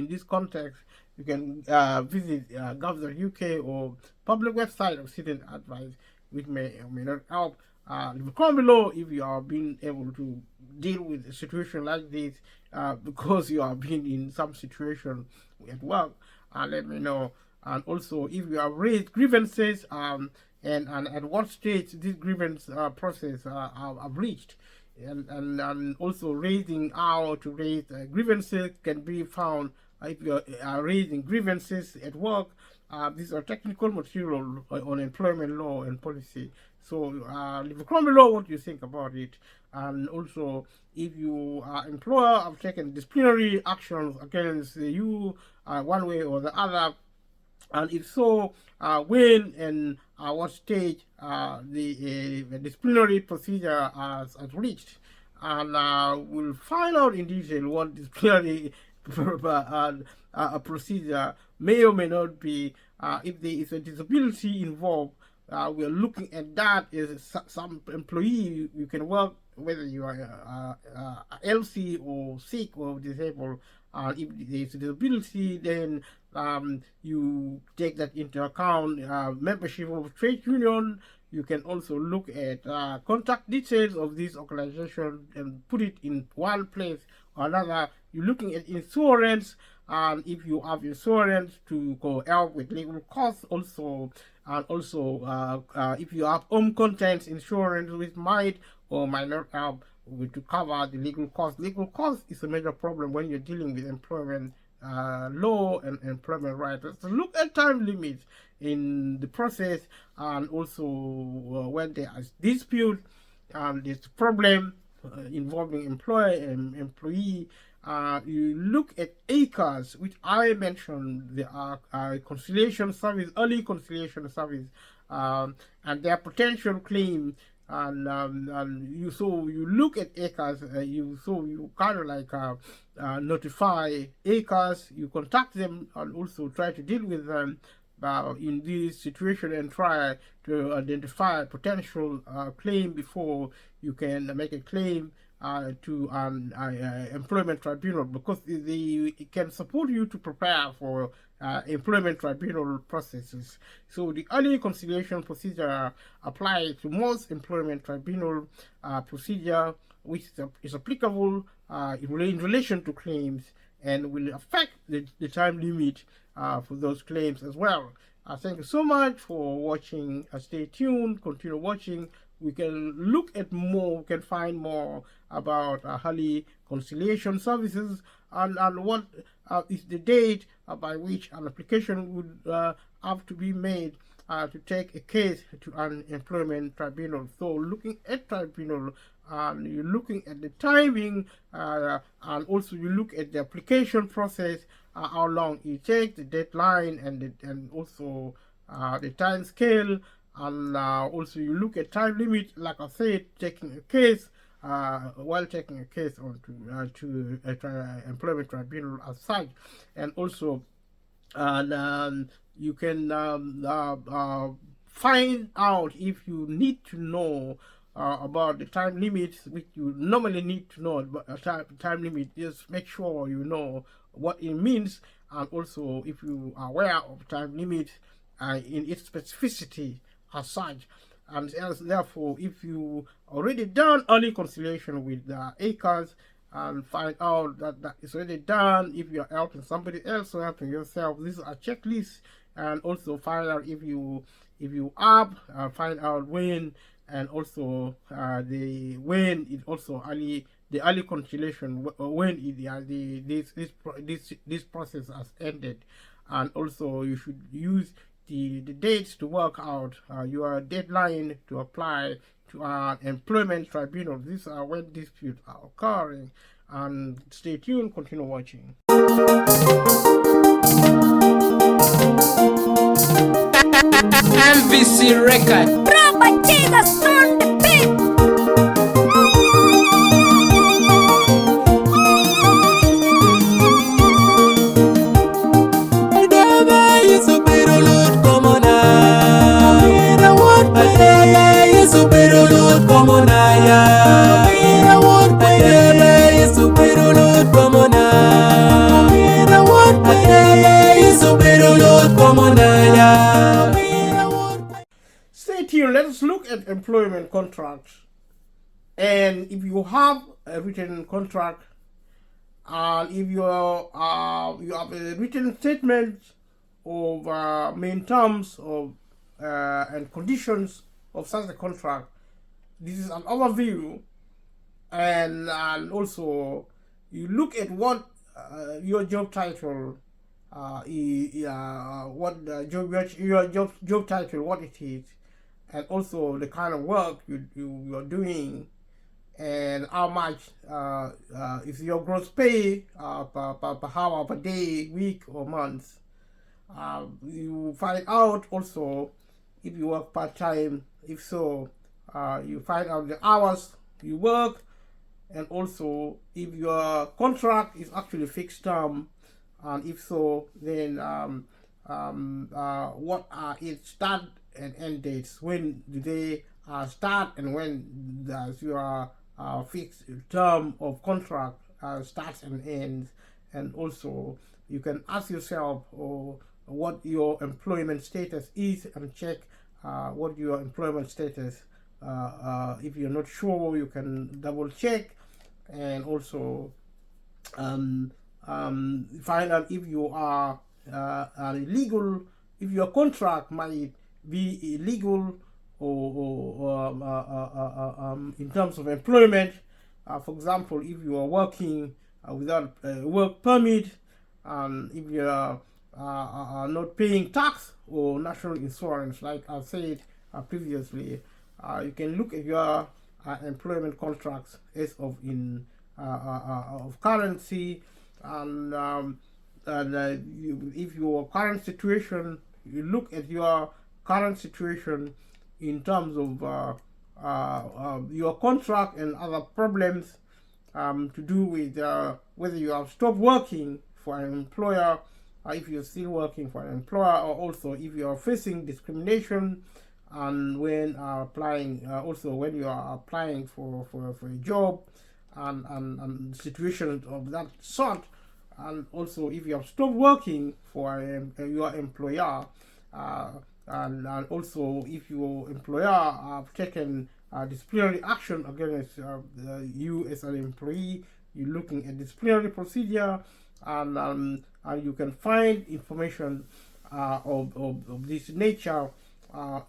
this context. You can visit gov.uk or public website of Citizen Advice, which may or may not help. Comment below if you are being able to deal with a situation like this, because you have been in some situation at work. Let me know. And also, if you have raised grievances, and at what stage this grievance process have reached, and also raising how to raise grievances can be found if you are raising grievances at work. These are technical material on employment law and policy. So leave a comment below what you think about it. And also, if you employer have taken disciplinary actions against you one way or the other, and if so, when and what stage the disciplinary procedure has reached, and we'll find out in detail what disciplinary procedure may or may not be. If there is a disability involved, we're looking at that as some employee you can work, whether you are LC or sick or disabled. If there is a disability, then you take that into account. Membership of trade union. You can also look at contact details of this organization and put it in one place or another. You're looking at insurance, and if you have insurance to go help with legal costs also, and also if you have home contents insurance, which might or might not help to cover the legal costs. Legal costs is a major problem when you're dealing with employment law and employment rights. So look at time limits in the process, and also when there is dispute and there's problem involving employer and employee, you look at ACAS, which I mentioned, the conciliation service, early conciliation service, and their potential claim. And you look at ACAS, you kind of like notify ACAS, you contact them, and also try to deal with them in this situation and try to identify a potential claim before you can make a claim to an employment tribunal, because it can support you to prepare for employment tribunal processes. So the early conciliation procedure applies to most employment tribunal procedure, which is applicable in relation to claims and will affect the time limit for those claims as well. Thank you so much for watching. Stay tuned, continue watching. We can look at more, we can find more about early conciliation services and what is the date by which an application would have to be made to take a case to an employment tribunal. So looking at tribunal, you're looking at the timing, and also you look at the application process, how long it takes, the deadline, and also the time scale, and also you look at time limit, like I said, taking a case, while taking a case on to employment tribunal as such, and also you can find out if you need to know about the time limits, which you normally need to know about time limit. Just make sure you know what it means, and also if you are aware of time limit in its specificity as such. And therefore, if you already done early conciliation with the ACAS and find out that is already done, if you're helping somebody else or helping yourself, these are checklists. And also find out if you have find out when, and also when it also the early conciliation, when this process has ended. And also you should use the dates to work out your deadline to apply to an employment tribunal. These are when disputes are occurring. And stay tuned, continue watching. MVC record. Drop Jesus on the beat. Stay tuned. Let us look at employment contracts. And if you have a written contract, and if you have a written statement of main terms of and conditions of such a contract, this is an overview. And also you look at what your job title your job title, what it is, and also the kind of work you are doing, and how much is your gross pay per hour, per day, week, or month. You find out also if you work part-time. If so, you find out the hours you work, and also if your contract is actually fixed term, and if so, then what are its start and end dates? When do they start, and when does your fixed term of contract starts and ends? And also you can ask yourself what your employment status is, and check what your employment status. If you're not sure, you can double check, and also find out if you are illegal, if your contract might be illegal or in terms of employment. For example, if you are working without a work permit, if you are not paying tax or national insurance, like I said previously, you can look at your employment contracts as of in of currency, and if your current situation, you look at your current situation in terms of your contract and other problems to do with whether you have stopped working for an employer, if you're still working for an employer, or also if you are facing discrimination, and when applying, also when you are applying for a job, and situations of that sort, and also if you have stopped working for your employer, and also if your employer have taken disciplinary action against you as an employee, you're looking at disciplinary procedure, and you can find information of this nature.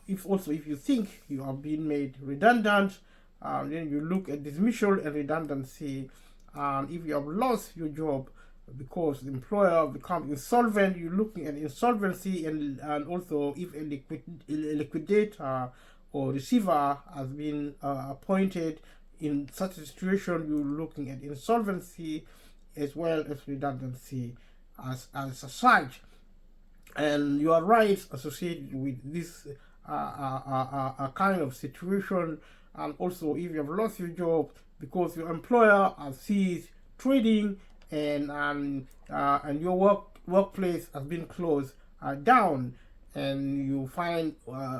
If you think you are being made redundant, then you look at dismissal and redundancy. And if you have lost your job because the employer becomes insolvent, you're looking at insolvency, and also if a liquidator or receiver has been appointed. In such a situation, you're looking at insolvency as well as redundancy as such, and your rights associated with this kind of situation. And also, if you have lost your job because your employer has ceased trading, and your workplace has been closed down, and you find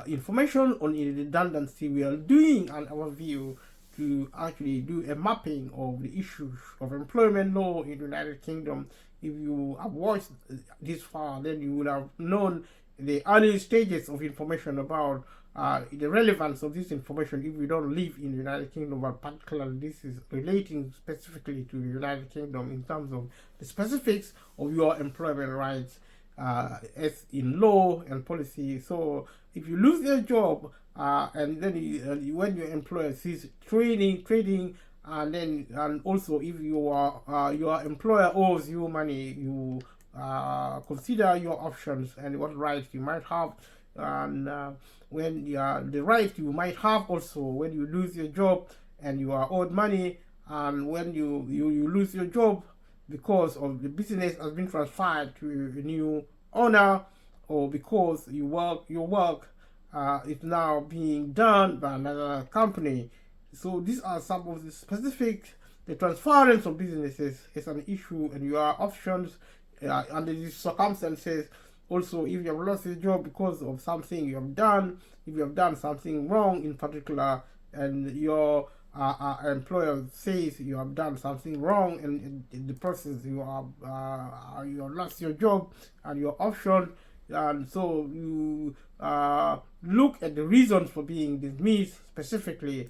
information on redundancy, we are doing an overview to actually do a mapping of the issues of employment law in the United Kingdom. If you have watched this far, then you would have known the early stages of information about the relevance of this information if you don't live in the United Kingdom, but particularly this is relating specifically to the United Kingdom in terms of the specifics of your employment rights as in law and policy. So if you lose your job, and then when your employer sees trading, and also if your employer owes you money, you consider your options and what rights you might have, and when the right you might have also when you lose your job and you are owed money, and when you lose your job because of the business has been transferred to a new owner, or because your work is now being done by another company. So these are some of the specific. The transference of businesses is an issue, and your options under these circumstances. Also, if you have lost your job because of something you have done, if you have done something wrong in particular, and your employer says you have done something wrong, and in the process you have lost your job and your option, and so you look at the reasons for being dismissed specifically.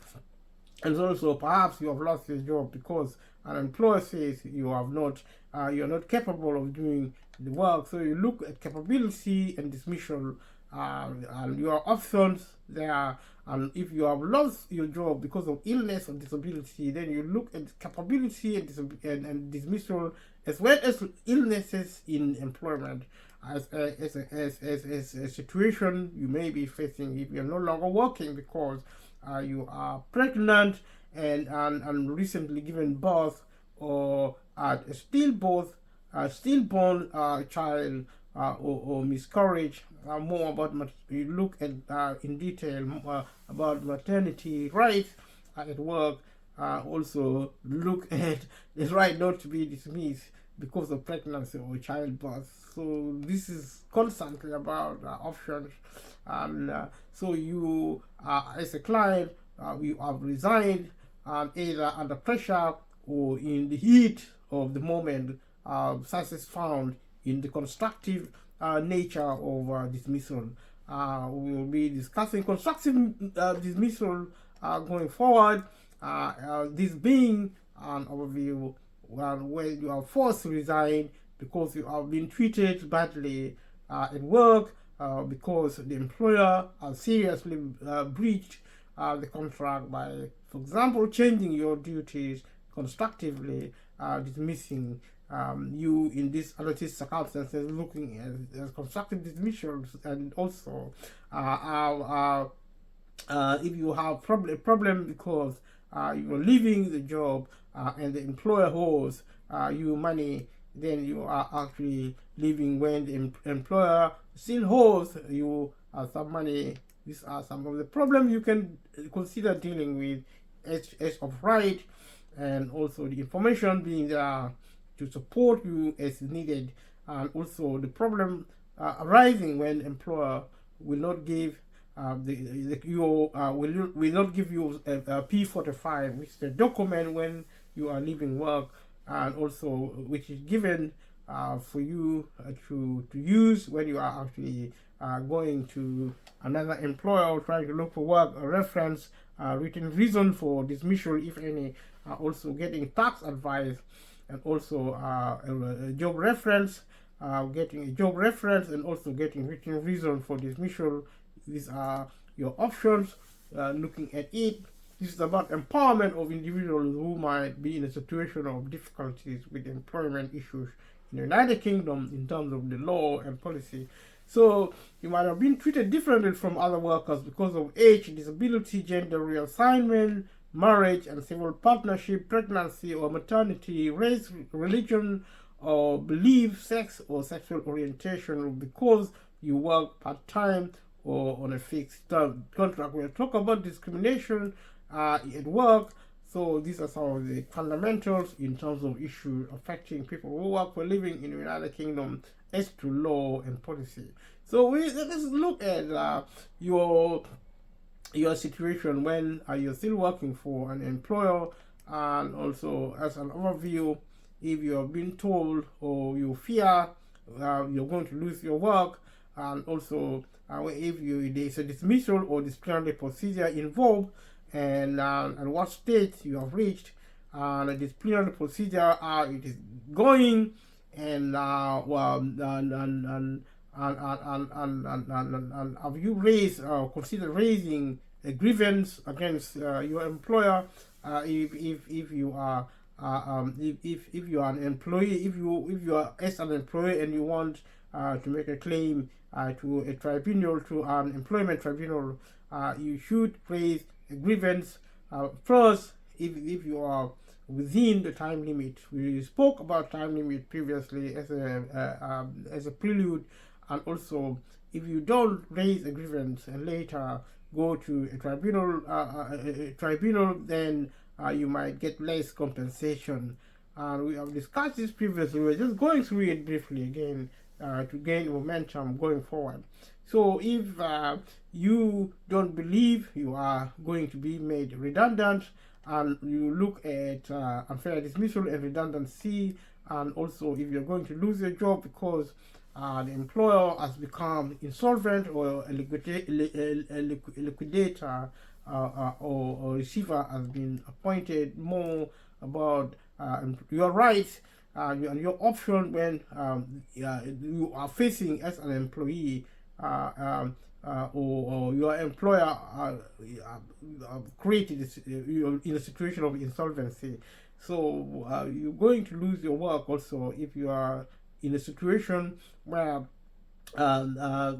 And also, perhaps you have lost your job because an employer says you're not capable of doing the work. So you look at capability and dismissal, and your options there. And if you have lost your job because of illness or disability, then you look at capability and dismissal, as well as illnesses in employment, as a situation you may be facing if you're no longer working because you are pregnant and recently given birth, or at a stillborn child, or miscarriage. More about you look at in detail about maternity rights at work. Also look at the right not to be dismissed because of pregnancy or childbirth. So this is constantly about options, and so you as a client, you have resigned, either under pressure or in the heat of the moment, such as found in the constructive nature of dismissal. We will be discussing constructive dismissal going forward, this being an overview where you are forced to resign because you have been treated badly at work, because the employer has seriously breached the contract by, for example, changing your duties constructively, dismissing you in these other circumstances, looking at constructive dismissals. And also if you have a problem because you are leaving the job and the employer owes you money, then you are actually leaving when the employer still owes you some money. These are some of the problems you can consider dealing with as of right, and also the information being there to support you as needed, and also the problem arising when employer will not give will not give you a P45, which is the document when you are leaving work, and also which is given for you to use when you are actually going to another employer or trying to look for work, a reference, written reason for dismissal, if any, also getting tax advice, and also a job reference, getting a job reference, and also getting written reason for dismissal. These are your options. Looking at it, this is about empowerment of individuals who might be in a situation of difficulties with employment issues in the United Kingdom in terms of the law and policy. So you might have been treated differently from other workers because of age, disability, gender reassignment, marriage and civil partnership, pregnancy or maternity, race, religion or belief, sex or sexual orientation, or because you work part-time or on a fixed term contract. We'll talk about discrimination at work. So these are some of the fundamentals in terms of issues affecting people who work for a living in the United Kingdom as to law and policy. So let's look at your situation when you're still working for an employer, and also as an overview, if you have been told or you fear you're going to lose your work, and also if there's a dismissal or disciplinary procedure involved, and what state you have reached, and the disciplinary procedure it is going, and have you raised consider raising a grievance against your employer, if you are if you are an employee, if you are as an employee and you want to make a claim to a tribunal, to an employment tribunal, you should raise a grievance first if you are within the time limit. We spoke about time limit previously as a prelude, and also if you don't raise a grievance and later go to a tribunal, then you might get less compensation. And we have discussed this previously. We're just going through it briefly again to gain momentum going forward. So if you don't believe you are going to be made redundant, and you look at unfair dismissal and redundancy, and also if you're going to lose your job because the employer has become insolvent, or a liquidator or receiver has been appointed, more about your rights and your option when you are facing as an employee, or your employer created you in a situation of insolvency. So you're going to lose your work also if you are in a situation where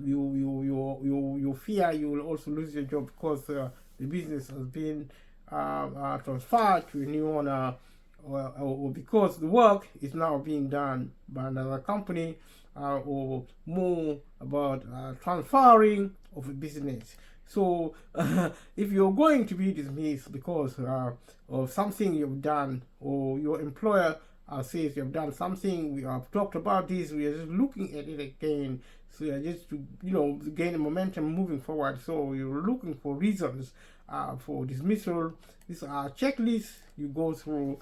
you fear you will also lose your job because the business has been transferred to a new owner, or because the work is now being done by another company, or more about transferring of a business. So if you're going to be dismissed because of something you've done, or your employer says you've done something, we have talked about this, we are just looking at it again, so you're just to gain momentum moving forward. So you're looking for reasons for dismissal. These are checklists you go through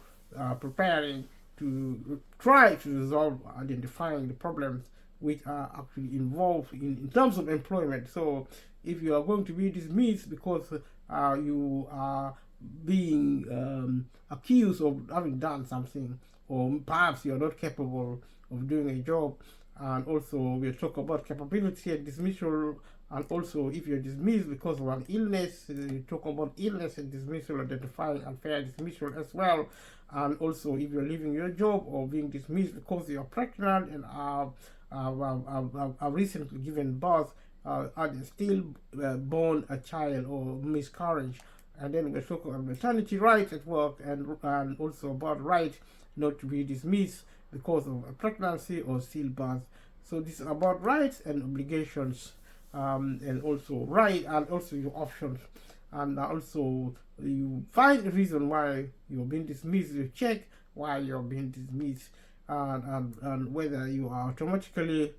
preparing to try to resolve identifying the problems which are actually involved in terms of employment. So if you are going to be dismissed because you are being accused of having done something, or perhaps you are not capable of doing a job, and also we'll talk about capability and dismissal, and also if you're dismissed because of an illness, you talk about illness and dismissal, identifying unfair dismissal as well, and also if you're leaving your job or being dismissed because you're pregnant and are recently given birth, are still born a child, or miscarriage, and then we talk about maternity rights at work, and also about right not to be dismissed because of a pregnancy or stillbirth. So this is about rights and obligations, and also right and also your options, and also you find a reason why you're being dismissed. You check why you're being dismissed, and whether you are automatically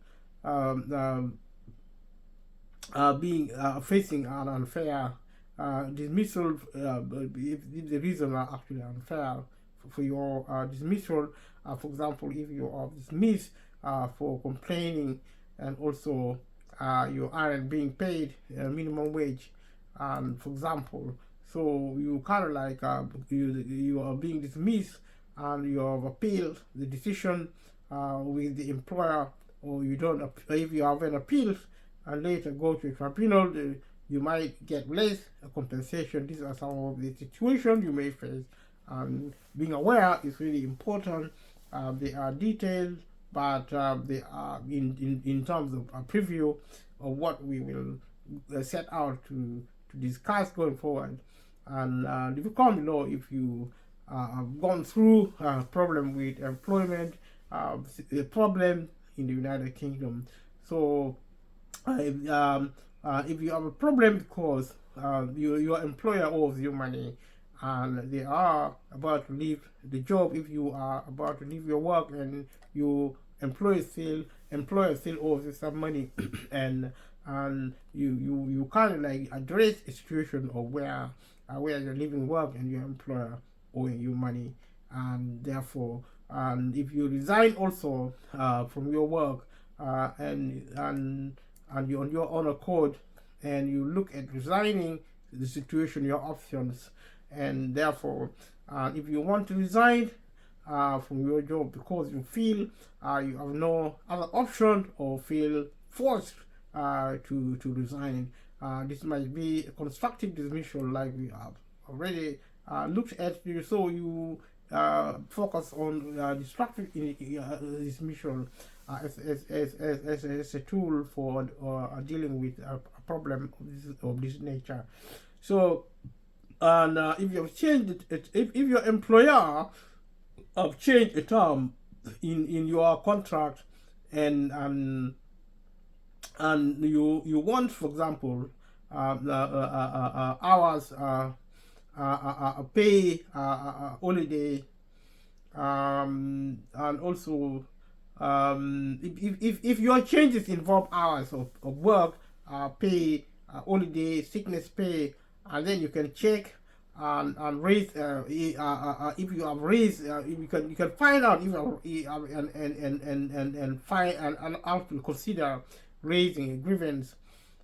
being facing an unfair dismissal, if the reason are actually unfair for your dismissal. For example, if you are dismissed for complaining, and also you aren't being paid minimum wage, and for example, so you kind of like you are being dismissed, and you have appealed the decision with the employer, or you don't, if you have an appeal and later go to a tribunal, you might get less compensation. These are some of the situations you may face, and being aware is really important. They are detailed, but they are in terms of a preview of what we will set out to discuss going forward. And if you comment below if you have gone through a problem with employment, a problem in the United Kingdom. So if you have a problem because your employer owes you money, and they are about to leave the job, if you are about to leave your work and your employer still owes you some money, and you kind of like address a situation of where you're leaving work and your employer owing you money, and therefore, and if you resign also from your work, and you're on your own accord, and you look at resigning the situation, your options, and therefore, if you want to resign from your job because you feel you have no other option, or feel forced to resign, this might be a constructive dismissal, like we have already looked at. So you focus on destructive dismissal as a tool for dealing with a problem of this nature. So, and if you have changed it, if your employer have changed a term in your contract, and you want, for example, hours, pay, holiday, and also if your changes involve hours of work, pay, holiday, sickness pay, and then you can check and raise if you have raised, you can find out if you have, and find and how to consider raising a grievance,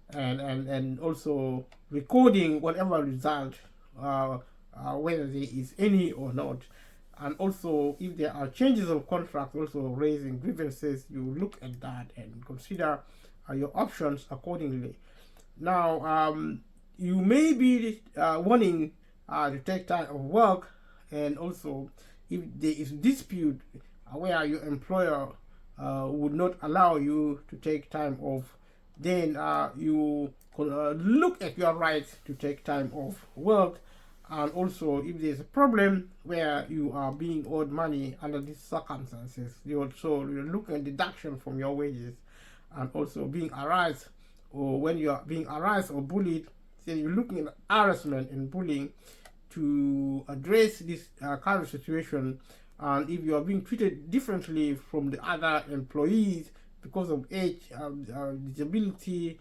and also recording whatever result, whether there is any or not. And also, if there are changes of contract, also raising grievances, you look at that and consider your options accordingly. Now, you may be wanting to take time of work, and also if there is dispute where your employer would not allow you to take time off, then you could look at your rights to take time off work. And also, if there's a problem where you are being owed money under these circumstances, you're looking at deduction from your wages, and also being harassed, or when you are being harassed or bullied, so you're looking at harassment and bullying to address this kind of situation. And if you are being treated differently from the other employees because of age, disability,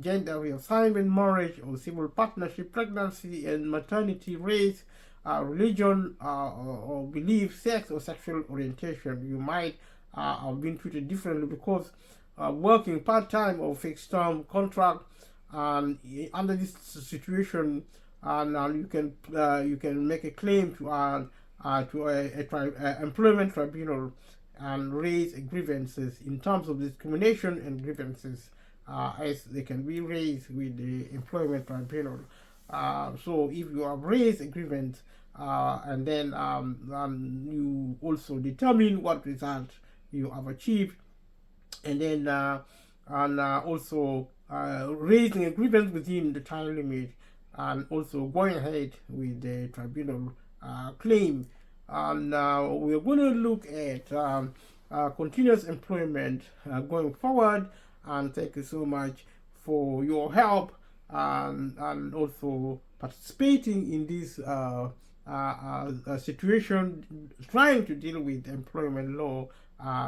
gender reassignment, marriage or civil partnership, pregnancy and maternity, race, religion, or belief, sex or sexual orientation, you might have been treated differently because working part-time or fixed-term contract, and under this situation, and you can make a claim to a employment tribunal and raise grievances in terms of discrimination and grievances, as they can be raised with the employment tribunal. So if you have raised a grievance, and then you also determine what result you have achieved, and then also raising a grievance within the time limit, and also going ahead with the tribunal claim. And we're going to look at continuous employment going forward. And thank you so much for your help and also participating in this situation, trying to deal with employment law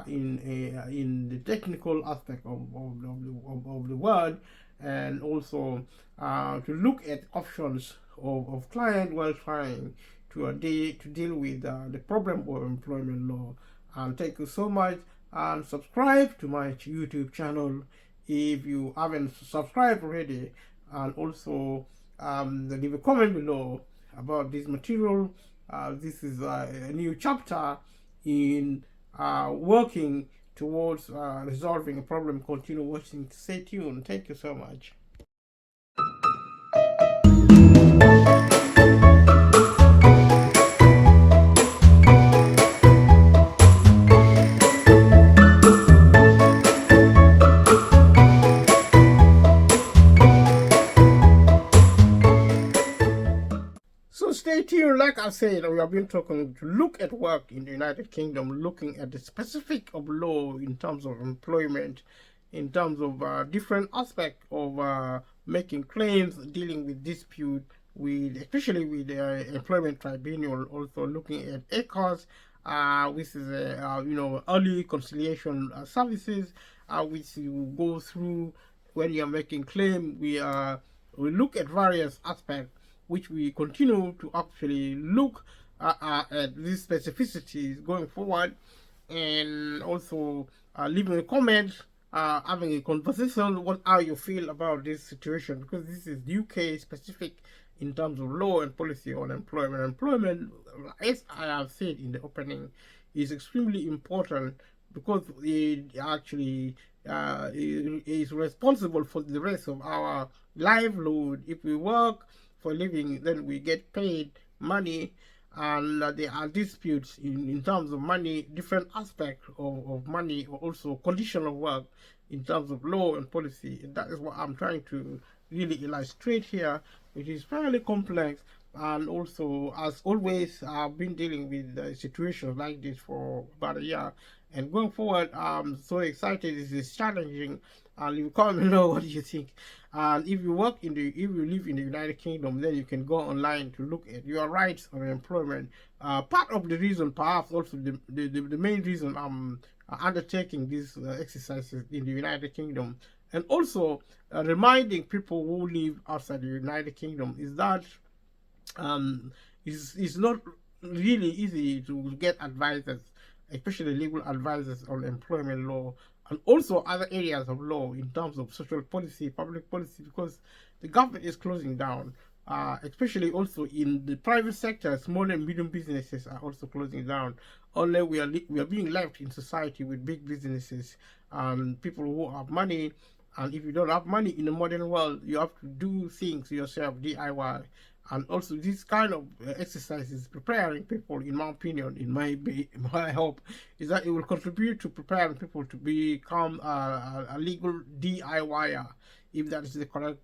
in the technical aspect of the word, and also to look at options of client while trying to deal with the problem of employment law. And thank you so much, and subscribe to my YouTube channel if you haven't subscribed already, and also leave a comment below about this material. This is a new chapter in working towards resolving a problem. Continue watching. Stay tuned. Thank you so much. Stay tuned. Like I said, we have been talking to look at work in the United Kingdom, looking at the specific of law in terms of employment, in terms of different aspects of making claims, dealing with dispute, with especially with the employment tribunal. Also looking at ACOS, which is early conciliation services, which you go through when you are making claim. We look at various aspects, which we continue to actually look at these specificities going forward, and also leaving a comment, having a conversation, what how you feel about this situation, because this is UK specific in terms of law and policy on employment. Employment, as I have said in the opening, is extremely important because it actually is responsible for the rest of our livelihood. If we work for a living, then we get paid money, and there are disputes in terms of money, different aspects of money, or also condition of work in terms of law and policy. And that is what I'm trying to really illustrate here, which is fairly complex. And also, as always, I've been dealing with situations like this for about a year, and going forward, I'm so excited. This is challenging, and you can't know what you think. And if you live in the United Kingdom, then you can go online to look at your rights on employment. Part of the reason, perhaps also the main reason I'm undertaking these exercises in the United Kingdom, and also reminding people who live outside the United Kingdom, is that it's not really easy to get advisors, especially legal advisors on employment law, and also other areas of law in terms of social policy, public policy, because the government is closing down, especially also in the private sector. Small and medium businesses are also closing down. Only we are being left in society with big businesses and people who have money. And if you don't have money in the modern world, you have to do things yourself, DIY. And also this kind of exercises, preparing people, in my opinion, my hope, is that it will contribute to preparing people to become a legal DIYer, if that is the correct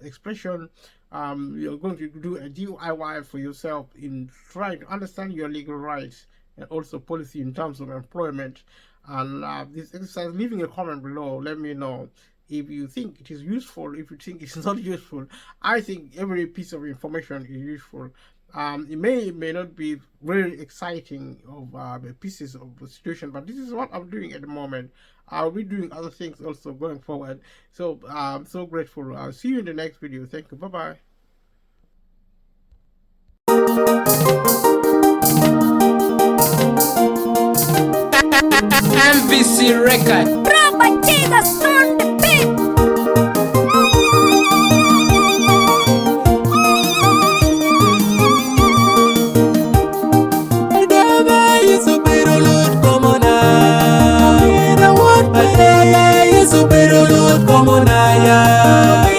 expression. You're going to do a DIY for yourself in trying to understand your legal rights and also policy in terms of employment. And this exercise, leaving a comment below, let me know if you think it is useful. If you think it's not useful, I think every piece of information is useful. It may not be very exciting of pieces of the situation, but this is what I'm doing at the moment. I'll be doing other things also going forward. So I'm so grateful. I'll see you in the next video. Thank you. Bye-bye. MVC Record. Bravo, Jesus, on the beat. Como Naya